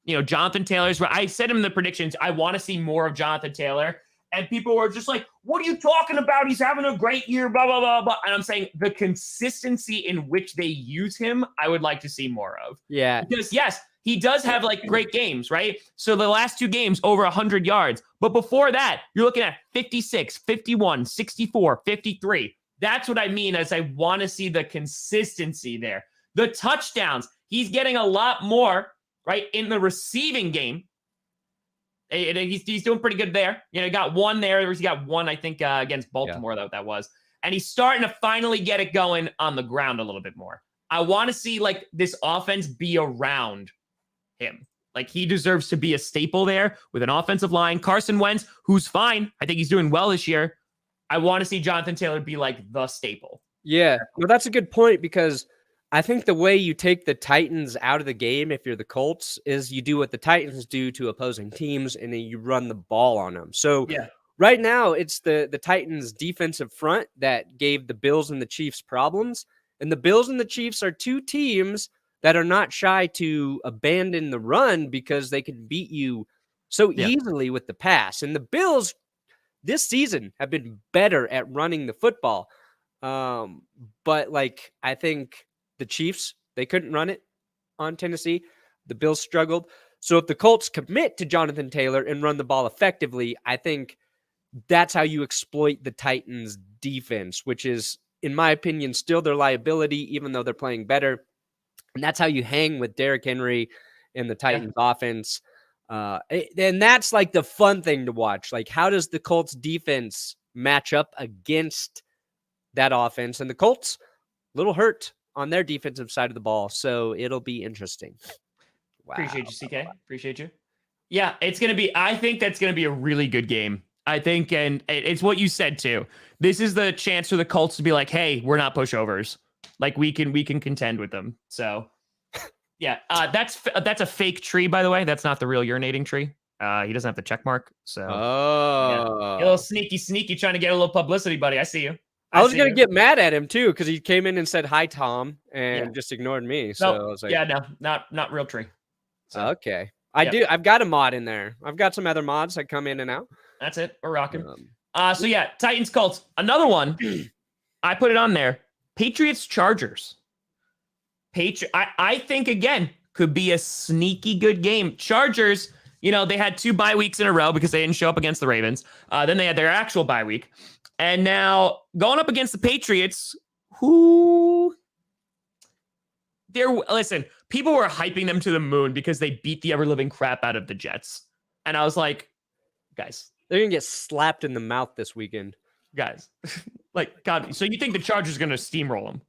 You know, Jonathan Taylor's, I said him in the predictions, I want to see more of Jonathan Taylor. And people were just like, what are you talking about? He's having a great year, blah, blah, blah, blah. And I'm saying the consistency in which they use him, I would like to see more of. Yeah. Because yes, he does have like great games, right? So the last 2 games, over 100 yards. But before that, you're looking at 56, 51, 64, 53. That's what I mean as I want to see the consistency there. The touchdowns, he's getting a lot more, right, in the receiving game. He's doing pretty good there. You know, he got one there. He got one, I think, against Baltimore, that was. And he's starting to finally get it going on the ground a little bit more. I want to see, like, this offense be around him. Like, he deserves to be a staple there with an offensive line. Carson Wentz, who's fine. I think he's doing well this year. I want to see Jonathan Taylor be, like, the staple. Yeah. Well, that's a good point because I think the way you take the Titans out of the game, if you're the Colts, is you do what the Titans do to opposing teams, and then you run the ball on them. So right now, it's the Titans' defensive front that gave the Bills and the Chiefs problems. And the Bills and the Chiefs are 2 teams that are not shy to abandon the run because they can beat you so easily with the pass. And the Bills this season have been better at running the football. But, like, I think the Chiefs, they couldn't run it on Tennessee. The Bills struggled. So if the Colts commit to Jonathan Taylor and run the ball effectively, I think that's how you exploit the Titans' defense, which is, in my opinion, still their liability, even though they're playing better. And that's how you hang with Derrick Henry and the Titans' offense. And that's like the fun thing to watch. Like, how does the Colts' defense match up against that offense? And the Colts, a little hurt on their defensive side of the ball, so it'll be interesting. Wow. Appreciate you, CK. Appreciate you. Yeah, it's going to be, I think that's going to be a really good game. I think, and it's what you said too. This is the chance for the Colts to be like, hey, we're not pushovers. Like, we can contend with them. So yeah, that's a fake tree, by the way. That's not the real urinating tree. He doesn't have the check mark. So a little sneaky trying to get a little publicity, buddy. I see you. I was going to get mad at him, too, because he came in and said, hi, Tom, and just ignored me. So I was like, not real tree. So, okay. I've got a mod in there. I've got some other mods that come in and out. That's it. We're rocking. So, yeah, Titans, Colts. Another one. I put it on there. Patriots, Chargers. I think, again, could be a sneaky good game. Chargers, they had 2 bye weeks in a row because they didn't show up against the Ravens. Then they had their actual bye week. And now going up against the Patriots, listen, people were hyping them to the moon because they beat the ever-living crap out of the Jets. And I was like, guys. They're going to get slapped in the mouth this weekend. Guys. Like, God. So you think the Chargers are going to steamroll them?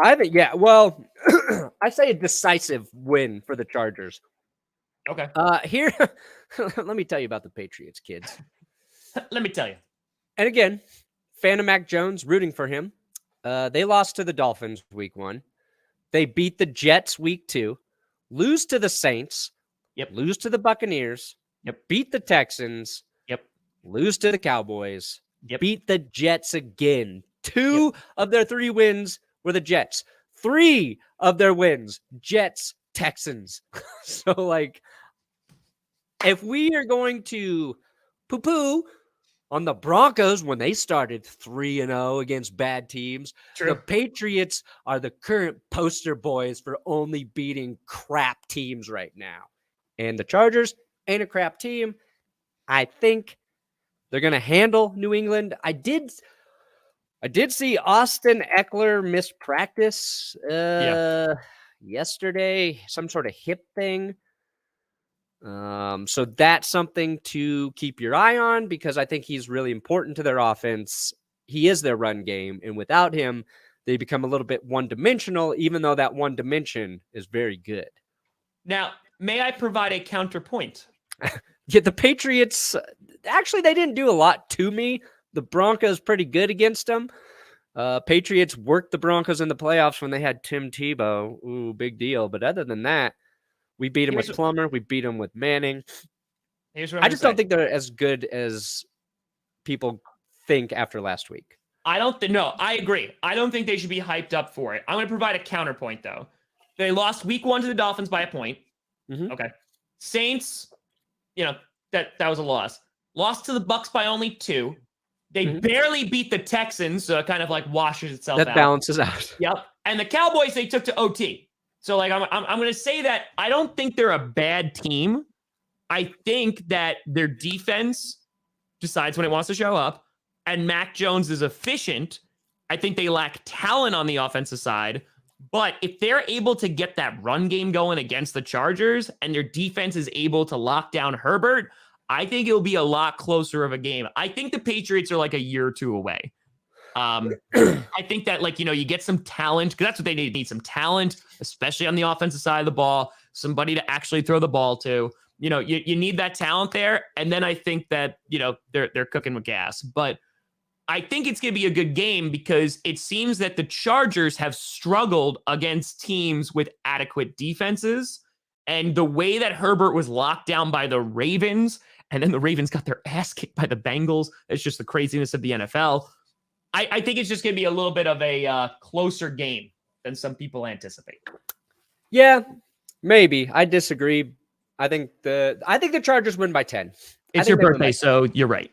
I think, yeah. Well, I say a decisive win for the Chargers. Okay. Here, let me tell you about the Patriots, kids. Let me tell you. And again, fan of Mac Jones, rooting for him. They lost to the Dolphins week 1. They beat the Jets week 2, lose to the Saints, lose to the Buccaneers, beat the Texans, lose to the Cowboys, beat the Jets again. 2 of their 3 wins were the Jets. 3 of their wins, Jets, Texans. So, like, if we are going to poo-poo on the Broncos when they started 3-0 against bad teams, the Patriots are the current poster boys for only beating crap teams right now. And the Chargers ain't a crap team. I think they're going to handle New England. I did see Austin Eckler miss practice yesterday, some sort of hip thing. So that's something to keep your eye on because I think he's really important to their offense. He is their run game, and without him, they become a little bit one-dimensional, even though that one dimension is very good. Now, may I provide a counterpoint? Yeah, the Patriots, actually, they didn't do a lot to me. The Broncos pretty good against them. Patriots worked the Broncos in the playoffs when they had Tim Tebow. Ooh, big deal. But other than that, we beat him with Plummer. We beat him with Manning. I just don't think they're as good as people think after last week. No, I agree. I don't think they should be hyped up for it. I'm going to provide a counterpoint, though. They lost week 1 to the Dolphins by a point. Mm-hmm. Okay. Saints, that was a loss. Lost to the Bucks by only 2. They barely beat the Texans, so it kind of like washes itself out. That balances out. Yep. And the Cowboys, they took to OT. So, like, I'm going to say that I don't think they're a bad team. I think that their defense decides when it wants to show up, and Mac Jones is efficient. I think they lack talent on the offensive side, but if they're able to get that run game going against the Chargers and their defense is able to lock down Herbert, I think it'll be a lot closer of a game. I think the Patriots are like a year or 2 away. I think that, like, you get some talent, because that's what they need. They need some talent, especially on the offensive side of the ball, somebody to actually throw the ball to. You need that talent there. And then I think that, they're cooking with gas. But I think it's going to be a good game because it seems that the Chargers have struggled against teams with adequate defenses. And the way that Herbert was locked down by the Ravens, and then the Ravens got their ass kicked by the Bengals, it's just the craziness of the NFL. I think it's just going to be a little bit of a closer game than some people anticipate. Yeah, maybe. I disagree. I think the Chargers win by 10. It's your birthday, so you're right.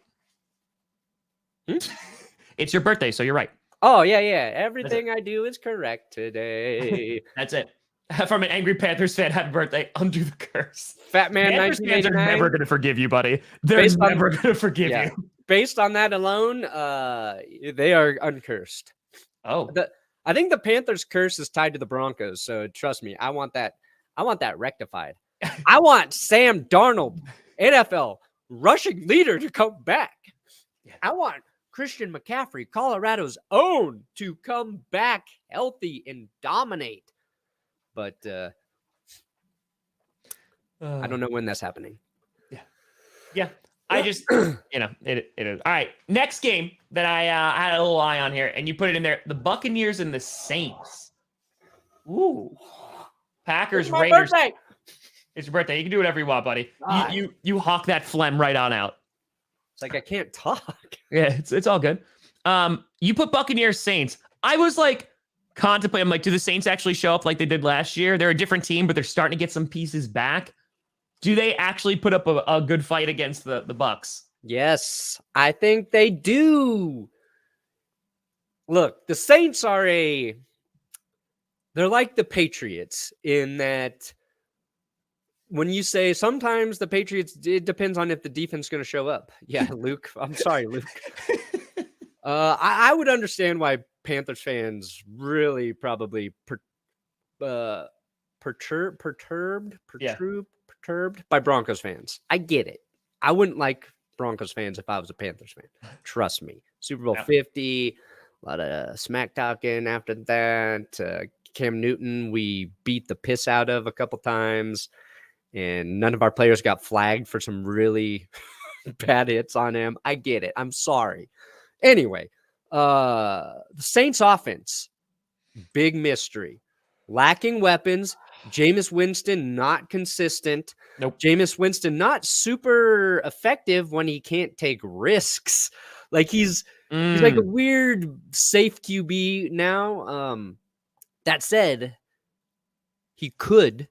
It's your birthday, so you're right. Oh, yeah. Everything I do is correct today. That's it. From an angry Panthers fan, happy birthday, undo the curse. Fat man, Panthers fans are never going to forgive you, buddy. They're never going to forgive you. Based on that alone, they are uncursed. Oh. I think the Panthers curse is tied to the Broncos, so trust me, I want that rectified. I want Sam Darnold, NFL rushing leader, to come back. Yeah. I want Christian McCaffrey, Colorado's own, to come back healthy and dominate. But I don't know when that's happening. Yeah. I just, it is. All right. Next game that I had a little eye on here, and you put it in there, the Buccaneers and the Saints. Ooh. Packers, Raiders. Birthday. It's your birthday. You can do whatever you want, buddy. You hawk that phlegm right on out. It's like I can't talk. Yeah, it's all good. You put Buccaneers, Saints. I was like contemplating, I'm like, do the Saints actually show up like they did last year? They're a different team, but they're starting to get some pieces back. Do they actually put up a good fight against the Bucs? Yes, I think they do. Look, the Saints they're like the Patriots in that when you say sometimes the Patriots, it depends on if the defense is going to show up. Yeah, Luke. I'm sorry, Luke. I would understand why Panthers fans really probably perturbed by Broncos fans. I get it. I wouldn't like Broncos fans if I was a Panthers fan. Trust me. Super Bowl 50, A lot of smack talking after that. Cam Newton, we beat the piss out of a couple times, and none of our players got flagged for some really bad hits on him. I get it. I'm sorry. Anyway, the Saints offense, big mystery. Lacking weapons. Jameis Winston not consistent. Nope. Jameis Winston not super effective when he can't take risks. Like he's like a weird safe QB now. That said, he could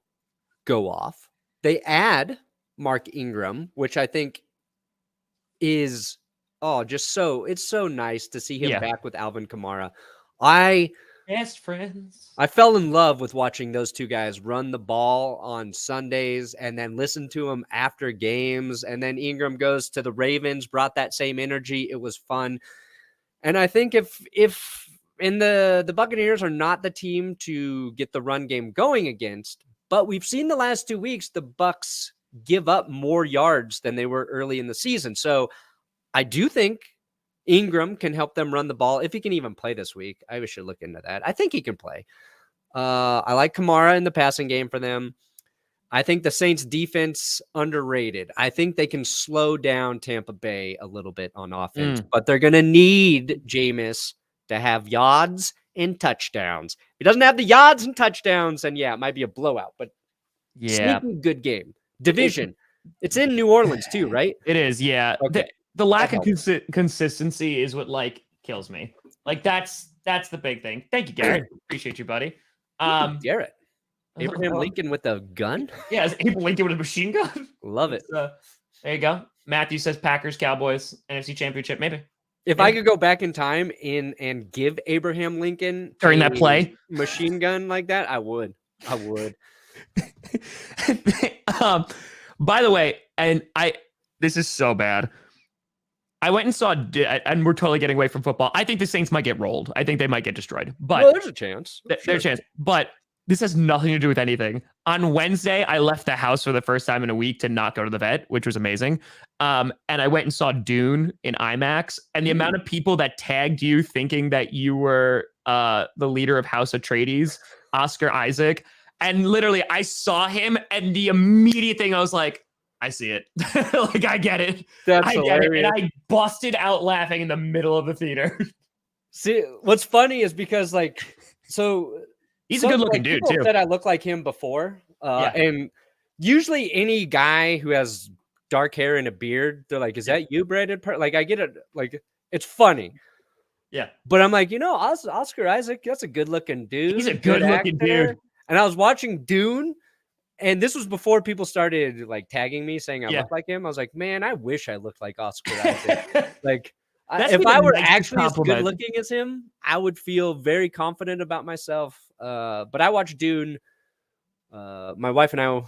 go off. They add Mark Ingram, which I think is it's so nice to see him back with Alvin Kamara. Best friends. I fell in love with watching those two guys run the ball on Sundays and then listen to them after games. And then Ingram goes to the Ravens, brought that same energy. It was fun. And I think if the Buccaneers are not the team to get the run game going against, but we've seen the last 2 weeks, the Bucs give up more yards than they were early in the season. So I do think Ingram can help them run the ball if he can even play this week. I should look into that. I think he can play. I like Kamara in the passing game for them. I think the Saints defense underrated. I think they can slow down Tampa Bay a little bit on offense, but they're going to need Jameis to have yards and touchdowns. If he doesn't have the yards and touchdowns, then it might be a blowout, but sneaky good game. Division. It's in New Orleans too, right? It is. Yeah. Okay. The lack of consistency is what kills me. That's the big thing. Thank you, Garrett. Appreciate you, buddy. Garrett. Abraham Lincoln with a gun? Yeah, is Abraham Lincoln with a machine gun? Love it. There you go. Matthew says Packers, Cowboys, NFC Championship, maybe. If I could go back in time and give Abraham Lincoln during that play machine gun like that, I would. By the way, this is so bad. I went and saw, and we're totally getting away from football. I think the Saints might get rolled. I think they might get destroyed. But there's a chance. There's a chance. But this has nothing to do with anything. On Wednesday, I left the house for the first time in a week to not go to the vet, which was amazing. And I went and saw Dune in IMAX. And the amount of people that tagged you thinking that you were the leader of House Atreides, Oscar Isaac. And literally, I saw him, and the immediate thing I was like, I see it. I get it. That's hilarious. And I busted out laughing in the middle of the theater. See, what's funny is because he's a good looking dude too. Said I look like him before. And usually any guy who has dark hair and a beard, they're like, is that you, Brandon? I get it. It's funny. Yeah. But I'm like, Oscar Isaac, that's a good looking dude. He's a good looking dude. And I was watching Dune. And this was before people started tagging me saying I look like him. I was like, man, I wish I looked like Oscar Isaac. If I were actually as good looking as him, I would feel very confident about myself. But I watched Dune. My wife and I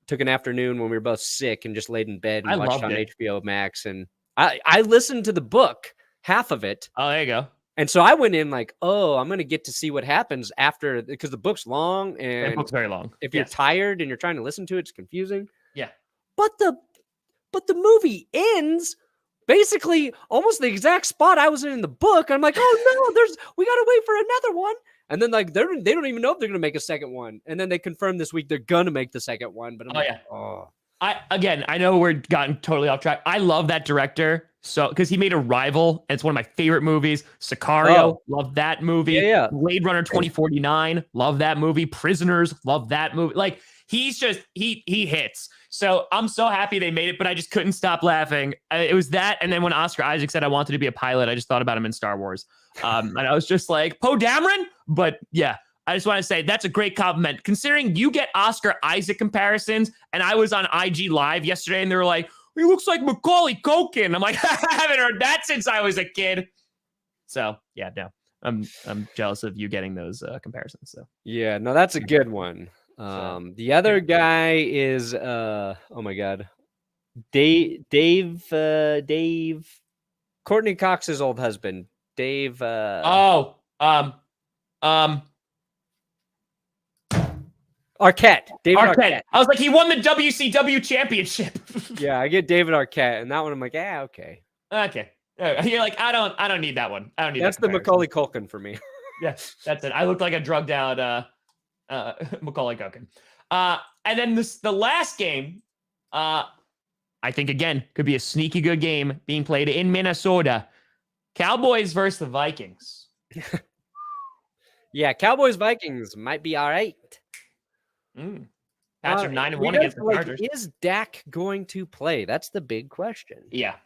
took an afternoon when we were both sick and just laid in bed and watched on HBO Max. And I listened to the book, half of it. Oh, there you go. And so I went in I'm going to get to see what happens after, because the book's long and the book's very long. If you're tired and you're trying to listen to it, it's confusing. Yeah. But the movie ends basically almost the exact spot I was in the book. I'm like, oh no, we got to wait for another one. And then they don't even know if they're going to make a second one. And then they confirm this week they're going to make the second one. But I know we're gotten totally off track. I love that director. So, because he made Arrival, and it's one of my favorite movies. Sicario, love that movie. Yeah. Blade Runner 2049, love that movie. Prisoners, love that movie. He's just, he hits. So I'm so happy they made it, but I just couldn't stop laughing. It was that, and then when Oscar Isaac said I wanted to be a pilot, I just thought about him in Star Wars. And I was just like, Poe Dameron? But yeah, I just want to say that's a great compliment. Considering you get Oscar Isaac comparisons, and I was on IG Live yesterday, and they were like, he looks like Macaulay Culkin. I'm like, I haven't heard that since I was a kid. So yeah, no, I'm jealous of you getting those comparisons. So yeah, no, that's a good one. The other guy is oh my god, Dave, Courtney Cox's old husband, Dave. Arquette. David Arquette. I was like, he won the WCW championship. Yeah, I get David Arquette, and that one I'm like, okay. Okay. You're like, I don't need that one. I don't need That's that the comparison. Macaulay Culkin for me. Yeah, that's it. I look like a drugged out Macaulay Culkin. And then the last game, I think again could be a sneaky good game being played in Minnesota. Cowboys versus the Vikings. Yeah, Cowboys Vikings might be all right. Pats are 9-1 against the Chargers. Is Dak going to play? That's the big question. Yeah.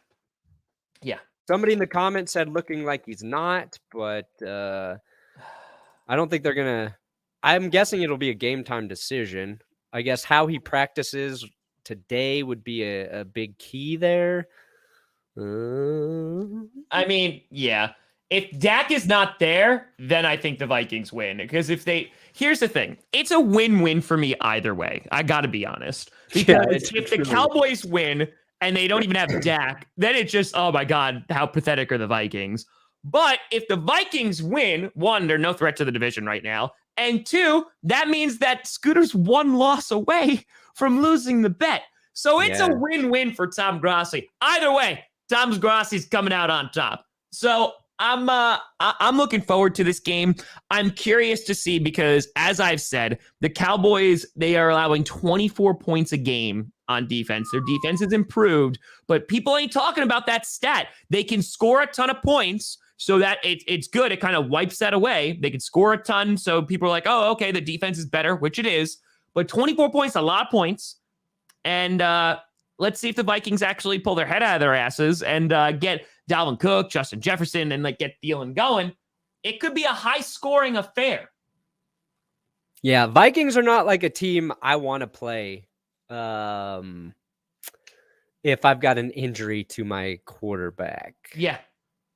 Somebody in the comments said looking like he's not, but I don't think they're gonna. I'm guessing it'll be a game time decision. I guess how he practices today would be a big key there. I mean, yeah. If Dak is not there, then I think the Vikings win. Because here's the thing. It's a win-win for me either way. I got to be honest. Because if the Cowboys win and they don't even have Dak, then it's just, oh my God, how pathetic are the Vikings? But if the Vikings win, one, they're no threat to the division right now. And two, that means that Scooter's one loss away from losing the bet. So it's a win-win for Tom Grossi. Either way, Tom Grossi's coming out on top. So I'm looking forward to this game. I'm curious to see because, as I've said, the Cowboys, they are allowing 24 points a game on defense. Their defense has improved, but people ain't talking about that stat. They can score a ton of points so that it's good. It kind of wipes that away. They can score a ton, so people are like, oh, okay, the defense is better, which it is. But 24 points, a lot of points. And let's see if the Vikings actually pull their head out of their asses and get Dalvin Cook, Justin Jefferson, and get Thielen going. It could be a high-scoring affair. Yeah, Vikings are not like a team I want to play if I've got an injury to my quarterback. Yeah,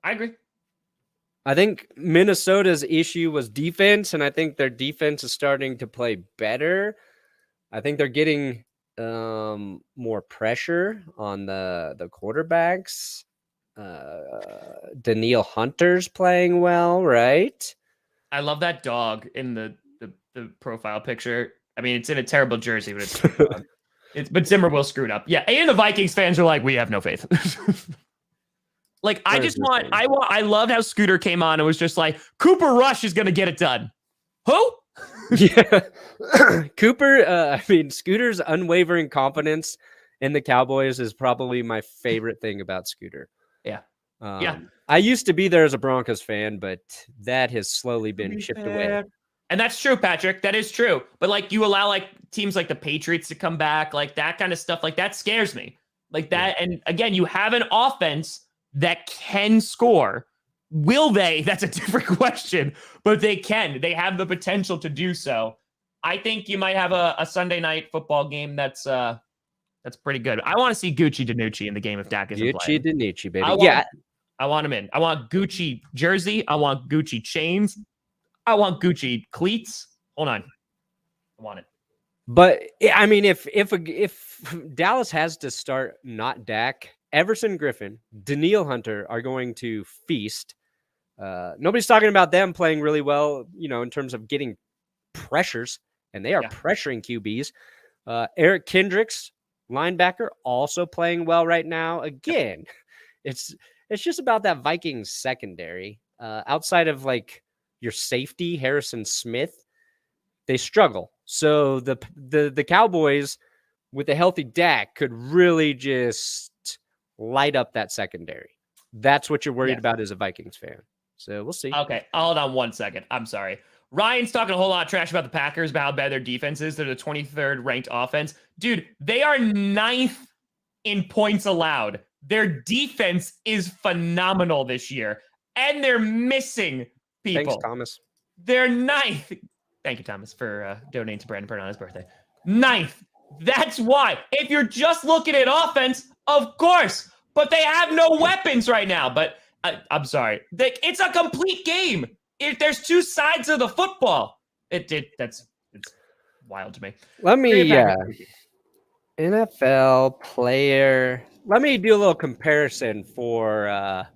I agree. I think Minnesota's issue was defense, and I think their defense is starting to play better. I think they're getting more pressure on the quarterbacks. Danielle Hunter's playing well, right? I love that dog in the profile picture. I mean, it's in a terrible jersey, but but Zimmer screwed up. Yeah, and the Vikings fans are like, we have no faith. I loved how Scooter came on and was just like, Cooper Rush is gonna get it done. Who? Yeah, Cooper. Scooter's unwavering confidence in the Cowboys is probably my favorite thing about Scooter. Yeah. I used to be there as a Broncos fan, but that has slowly been chipped away. And that's true, Patrick. That is true. But you allow teams like the Patriots to come back, that kind of stuff. That scares me. That. Yeah. And again, you have an offense that can score. Will they? That's a different question. But they can. They have the potential to do so. I think you might have a Sunday night football game that's pretty good. I want to see Gucci Danucci in the game if Dak isn't playing. Gucci Danucci, baby. I want him in. I want Gucci jersey. I want Gucci chains. I want Gucci cleats. Hold on. I want it. But I mean, if Dallas has to start not Dak, Everson Griffin, Danielle Hunter are going to feast. Nobody's talking about them playing really well, in terms of getting pressures, and they are pressuring QBs. Eric Kendricks, linebacker, also playing well right now. Again, it's just about that Vikings secondary. Outside of your safety, Harrison Smith, they struggle. So the Cowboys with a healthy Dak could really just light up that secondary. That's what you're worried about as a Vikings fan. So we'll see. Okay, hold on 1 second. I'm sorry. Ryan's talking a whole lot of trash about the Packers, about how bad their defense is. They're the 23rd ranked offense. Dude, they are 9th in points allowed. Their defense is phenomenal this year. And they're missing people. Thanks, Thomas. They're 9th. Thank you, Thomas, for donating to Brandon Perna on his birthday. 9th. That's why. If you're just looking at offense, of course. But they have no weapons right now. But I'm sorry. It's a complete game. If there's two sides of the football, it's wild to me. Let me NFL player. Let me do a little comparison for and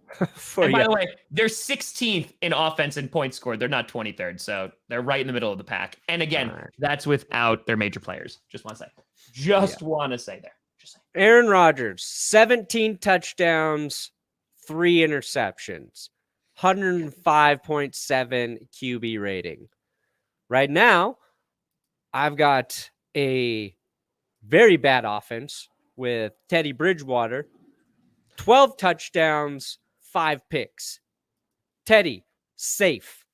by the way, they're 16th in offense and points scored. They're not 23rd, so they're right in the middle of the pack. And again, that's without their major players. Just want to say. Want to say there. Just say. Aaron Rodgers, 17 touchdowns, 3 interceptions, 105.7 QB rating. Right now, I've got a very bad offense with Teddy Bridgewater, 12 touchdowns, 5 picks. Teddy, safe.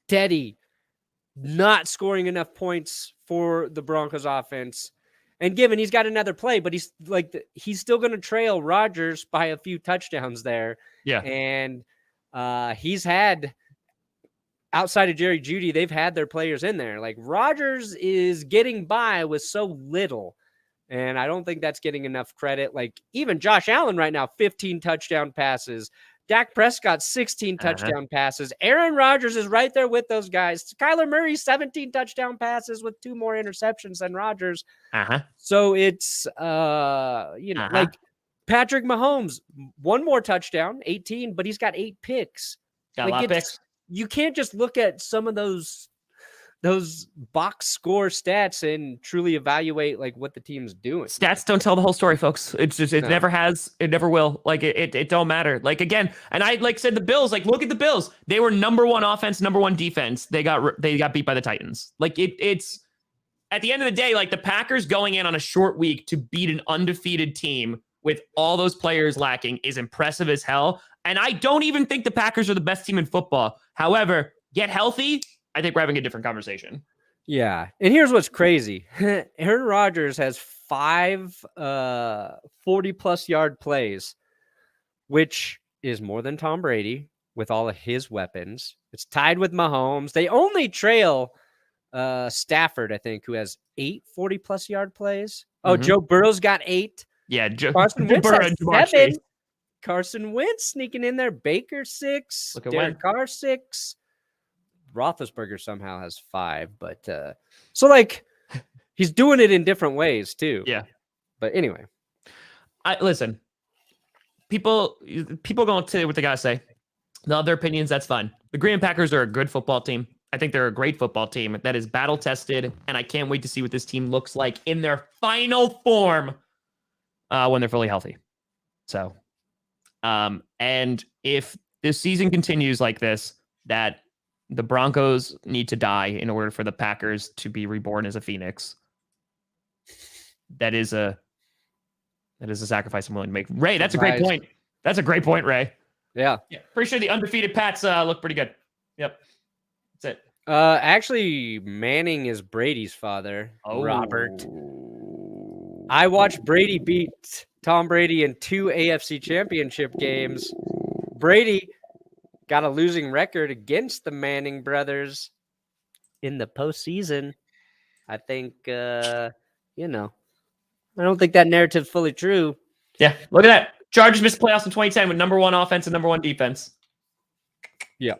Teddy, not scoring enough points for the Broncos offense. And given he's got another play, but he's still going to trail Rodgers by a few touchdowns there. Yeah. And he's had, outside of Jerry Jeudy, they've had their players in there. Like, Rodgers is getting by with so little. And I don't think that's getting enough credit. Like, even Josh Allen right now, 15 touchdown passes. Dak Prescott, 16 touchdown passes. Aaron Rodgers is right there with those guys. Kyler Murray, 17 touchdown passes with 2 more interceptions than Rodgers. So it's, like Patrick Mahomes, 1 more touchdown, 18, but he's got 8 picks. Got a lot of picks. You can't just look at some of those box score stats and truly evaluate like what the team's doing. Stats don't tell the whole story, folks. It's just, it never has, it never will. Like it don't matter. Like, again, and I said the Bills, like, look at the Bills. They were number 1 offense, number 1 defense. They got beat by the Titans. Like it's at the end of the day, like the Packers going in on a short week to beat an undefeated team with all those players lacking is impressive as hell. And I don't even think the Packers are the best team in football. However, get healthy, I think we're having a different conversation. Yeah. And here's what's crazy. Aaron Rodgers has 5 40-plus yard plays, which is more than Tom Brady with all of his weapons. It's tied with Mahomes. They only trail Stafford, I think, who has 8 40-plus yard plays. Oh, Joe Burrow's got 8. Yeah, Carson Wentz has 7. Carson Wentz sneaking in there. Baker 6. Derek Carr 6. Roethlisberger somehow has 5, but so like he's doing it in different ways too. Yeah. But anyway, listen, people going to say what they gotta say. They'll have their opinions. That's fine. The Green Bay Packers are a good football team. I think they're a great football team that is battle tested, and I can't wait to see what this team looks like in their final form when they're fully healthy. So, and if this season continues like this, that the Broncos need to die in order for the Packers to be reborn as a phoenix. That is a sacrifice I'm willing to make. Ray, that's a great point. That's a great point, Ray. Yeah. Pretty sure the undefeated Pats look pretty good. Yep. That's it. Actually, Manning is Brady's father, Robert. I watched Brady beat Tom Brady in 2 AFC championship games. Brady got a losing record against the Manning brothers in the postseason. I think, I don't think that narrative's fully true. Yeah, look at that. Chargers missed playoffs in 2010 with number 1 offense and number 1 defense. Yeah.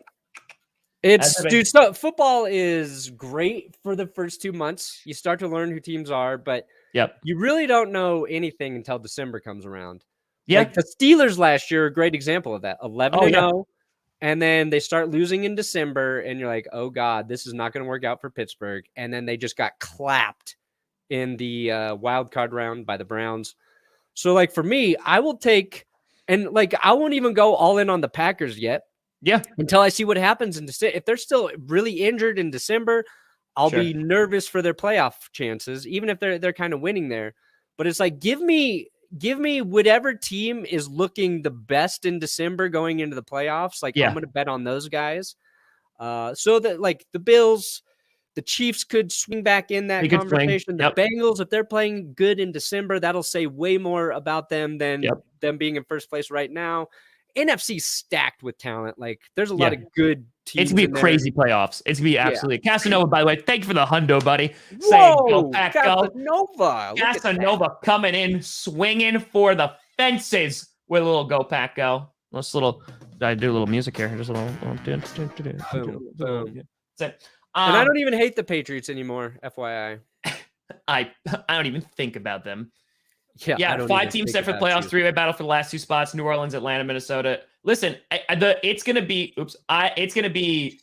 So football is great for the first 2 months. You start to learn who teams are, but you really don't know anything until December comes around. Yeah. Like the Steelers last year, a great example of that. 11-0. And then they start losing in December, and you're like, oh, God, this is not going to work out for Pittsburgh. And then they just got clapped in the wild card round by the Browns. So, like, for me, I will take – and, like, I won't even go all in on the Packers yet. Yeah. Until I see what happens in December. If they're still really injured in December, I'll be nervous for their playoff chances, even if they're kind of winning there. But it's like, give me whatever team is looking the best in December going into the playoffs. Like, I'm going to bet on those guys. So that, like, the Bills, the Chiefs could swing back in that conversation. The Bengals, if they're playing good in December, that'll say way more about them than them being in first place right now. NFC stacked with talent. Like, there's a lot of good teams. It's going to be crazy playoffs. It's going to be absolutely. Casanova, by the way, thank you for the hundo, buddy. Whoa, Casanova. Casanova coming in, swinging for the fences with a little go, Pack, go. I do a little music here. Just a little. That's it. And I don't even hate the Patriots anymore, FYI. I don't even think about them. Yeah, 5 teams set for the playoffs, 3-way battle for the last 2 spots: New Orleans, Atlanta, Minnesota. Listen, it's gonna be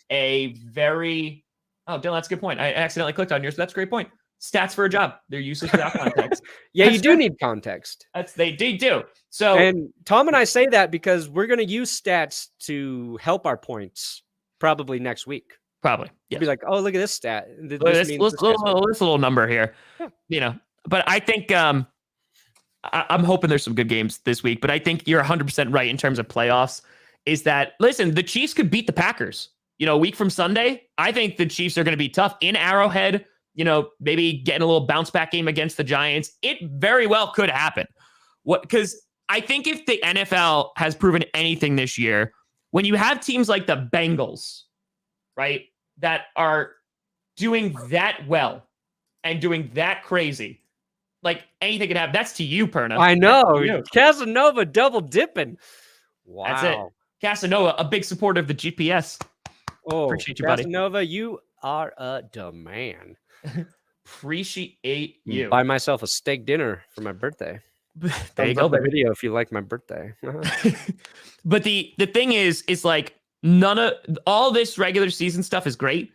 a very. Oh, Dylan, that's a good point. I accidentally clicked on yours. That's a great point. stats for a job. They're useless without context. Yeah, you do need context. They do. So, and Tom and I say that because we're going to use stats to help our points probably next week. Probably. Yes. Be like, oh, look at this stat. This little number here. Yeah. But I think I'm hoping there's some good games this week. But I think you're 100% right in terms of playoffs. Is that, listen, the Chiefs could beat the Packers. A week from Sunday, I think the Chiefs are going to be tough in Arrowhead. Maybe getting a little bounce back game against the Giants. It very well could happen. Because I think if the NFL has proven anything this year, when you have teams like the Bengals, right, that are doing that well and doing that crazy, like anything could happen. That's to you, Perna. I know. Casanova double dipping. Wow. That's it. Casanova, a big supporter of the GPS. Oh, appreciate you, buddy. Casanova, you are a demand. Appreciate you. Buy myself a steak dinner for my birthday. There you go. The video if you like my birthday. But the thing is like none of all this regular season stuff is great.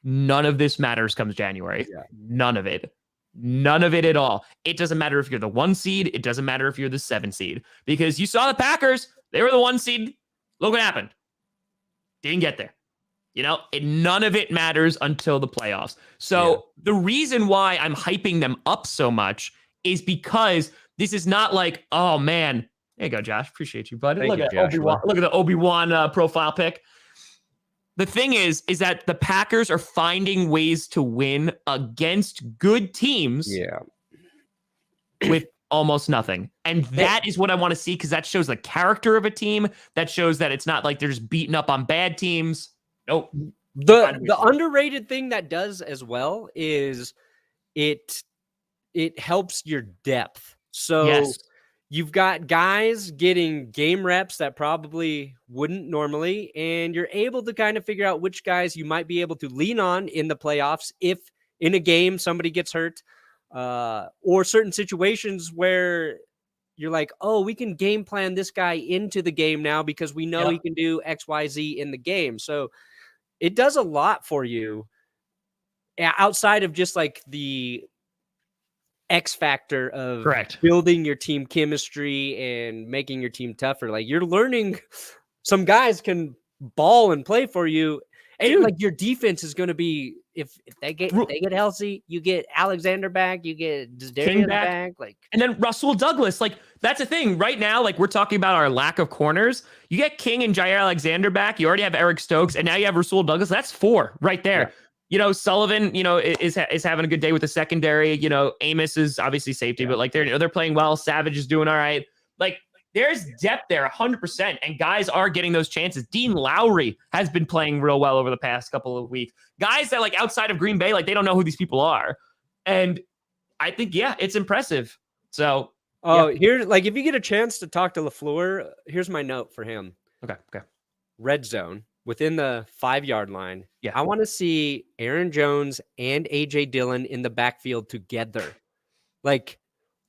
None of this matters comes January. Yeah. None of it at all. It doesn't matter if you're the 1 seed. It doesn't matter if you're the 7 seed, because you saw the Packers. They were the 1 seed. Look what happened. Didn't get there. None of it matters until the playoffs. So the reason why I'm hyping them up so much is because this is not like, oh man, there you go, Josh. Appreciate you, buddy. Look at Obi-Wan. Look at the Obi-Wan profile pic. The thing is that the Packers are finding ways to win against good teams. Yeah. With almost nothing. And that is what I want to see, because that shows the character of a team. That shows that it's not like they're just beating up on bad teams. Nope. The underrated thing that does as well is it helps your depth. So you've got guys getting game reps that probably wouldn't normally, and you're able to kind of figure out which guys you might be able to lean on in the playoffs if in a game somebody gets hurt, or certain situations where you're like, oh, we can game plan this guy into the game now because we know he can do X, Y, Z in the game. So it does a lot for you outside of just like the X factor of building your team chemistry and making your team tougher. Like, you're learning some guys can ball and play for you. And like, your defense is going to be, if they get healthy, you get Alexander back, you get Darius back. Like, and then Rasul Douglas. Like, that's the thing right now. Like, we're talking about our lack of corners. You get King and Jair Alexander back. You already have Eric Stokes, and now you have Rasul Douglas. That's 4 right there. Yeah. Sullivan, is having a good day with the secondary. Amos is obviously safety, but like they're playing well. Savage is doing all right. Like, there's depth there 100%, and guys are getting those chances. Dean Lowry has been playing real well over the past couple of weeks. Guys that, like, outside of Green Bay, like, they don't know who these people are. And I think, it's impressive. So, here's, like, if you get a chance to talk to LaFleur, here's my note for him. Okay. Red zone, within the 5-yard line. Yeah. I want to see Aaron Jones and A.J. Dillon in the backfield together. Like,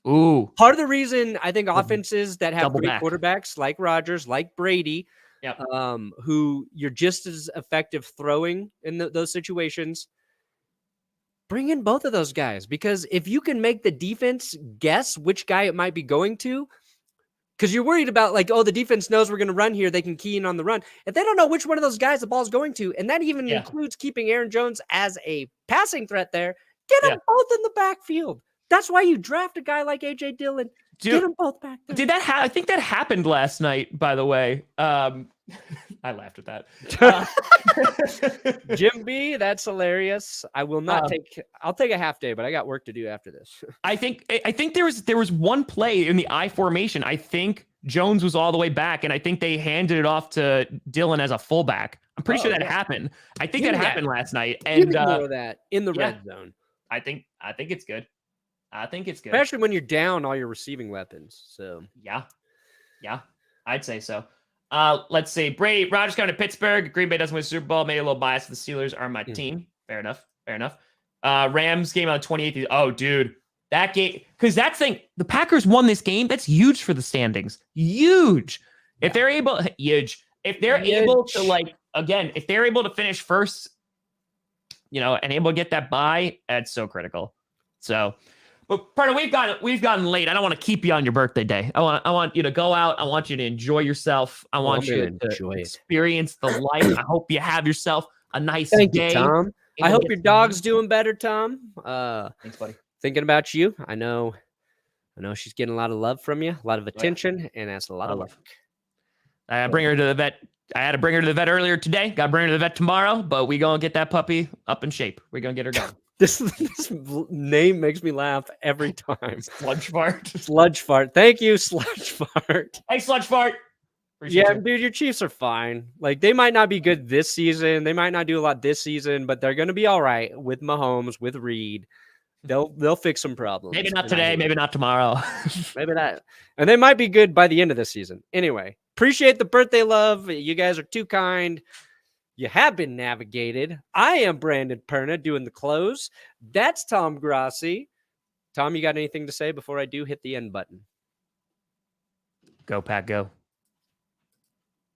ooh, part of the reason I think offenses that have great quarterbacks like Rodgers, like Brady, who you're just as effective throwing in those situations, bring in both of those guys. Because if you can make the defense guess which guy it might be going to, because you're worried about, like, oh, the defense knows we're going to run here, they can key in on the run. If they don't know which one of those guys the ball's going to, and that even includes keeping Aaron Jones as a passing threat there, get them both in the backfield. That's why you draft a guy like A.J. Dillon. Get them both back there. I think that happened last night, by the way. I laughed at that. Jim B, that's hilarious. I will not I'll take a half day, but I got work to do after this. I think there was one play in the I formation. I think Jones was all the way back, and I think they handed it off to Dillon as a fullback. I'm pretty sure that happened. I think that happened last night. And more of that in the red zone. I think it's good. I think it's good. Especially when you're down all your receiving weapons. So yeah, I'd say so. Let's see. Brady, Rodgers coming to Pittsburgh. Green Bay doesn't win the Super Bowl. Maybe a little biased. The Steelers are my team. Fair enough. Rams game on the 28th. Oh, dude. That game. Because that's the thing. The Packers won this game. That's huge for the standings. Huge. If they're able, If they're able to, like, again, if they're able to finish first, and able to get that bye, that's so critical. So, but Perna, we've gotten late. I don't want to keep you on your birthday day. I want you to go out. I want you to enjoy yourself. I want you to experience the life. I hope you have yourself a nice Thank day. you, Tom. I hope your dog's doing better, Tom. Thanks, buddy. Thinking about you. I know she's getting a lot of love from you, a lot of attention, and that's a lot of love. I bring her to the vet. I had to bring her to the vet earlier today. Got to bring her to the vet tomorrow, but we gonna get that puppy up in shape. We're gonna get her going. This name makes me laugh every time. Sludge fart. Sludge fart. Thank you, sludge fart. Hey, sludge fart. Appreciate you. Dude, your Chiefs are fine. Like, they might not be good this season. They might not do a lot this season, but they're gonna be all right with Mahomes, with Reed. They'll fix some problems. Maybe not today, maybe not tomorrow. Maybe not. And they might be good by the end of the season. Anyway, appreciate the birthday love. You guys are too kind. You have been navigated. I am Brandon Perna doing the close. That's Tom Grossi. Tom, you got anything to say before I do hit the end button? Go, Pack, go.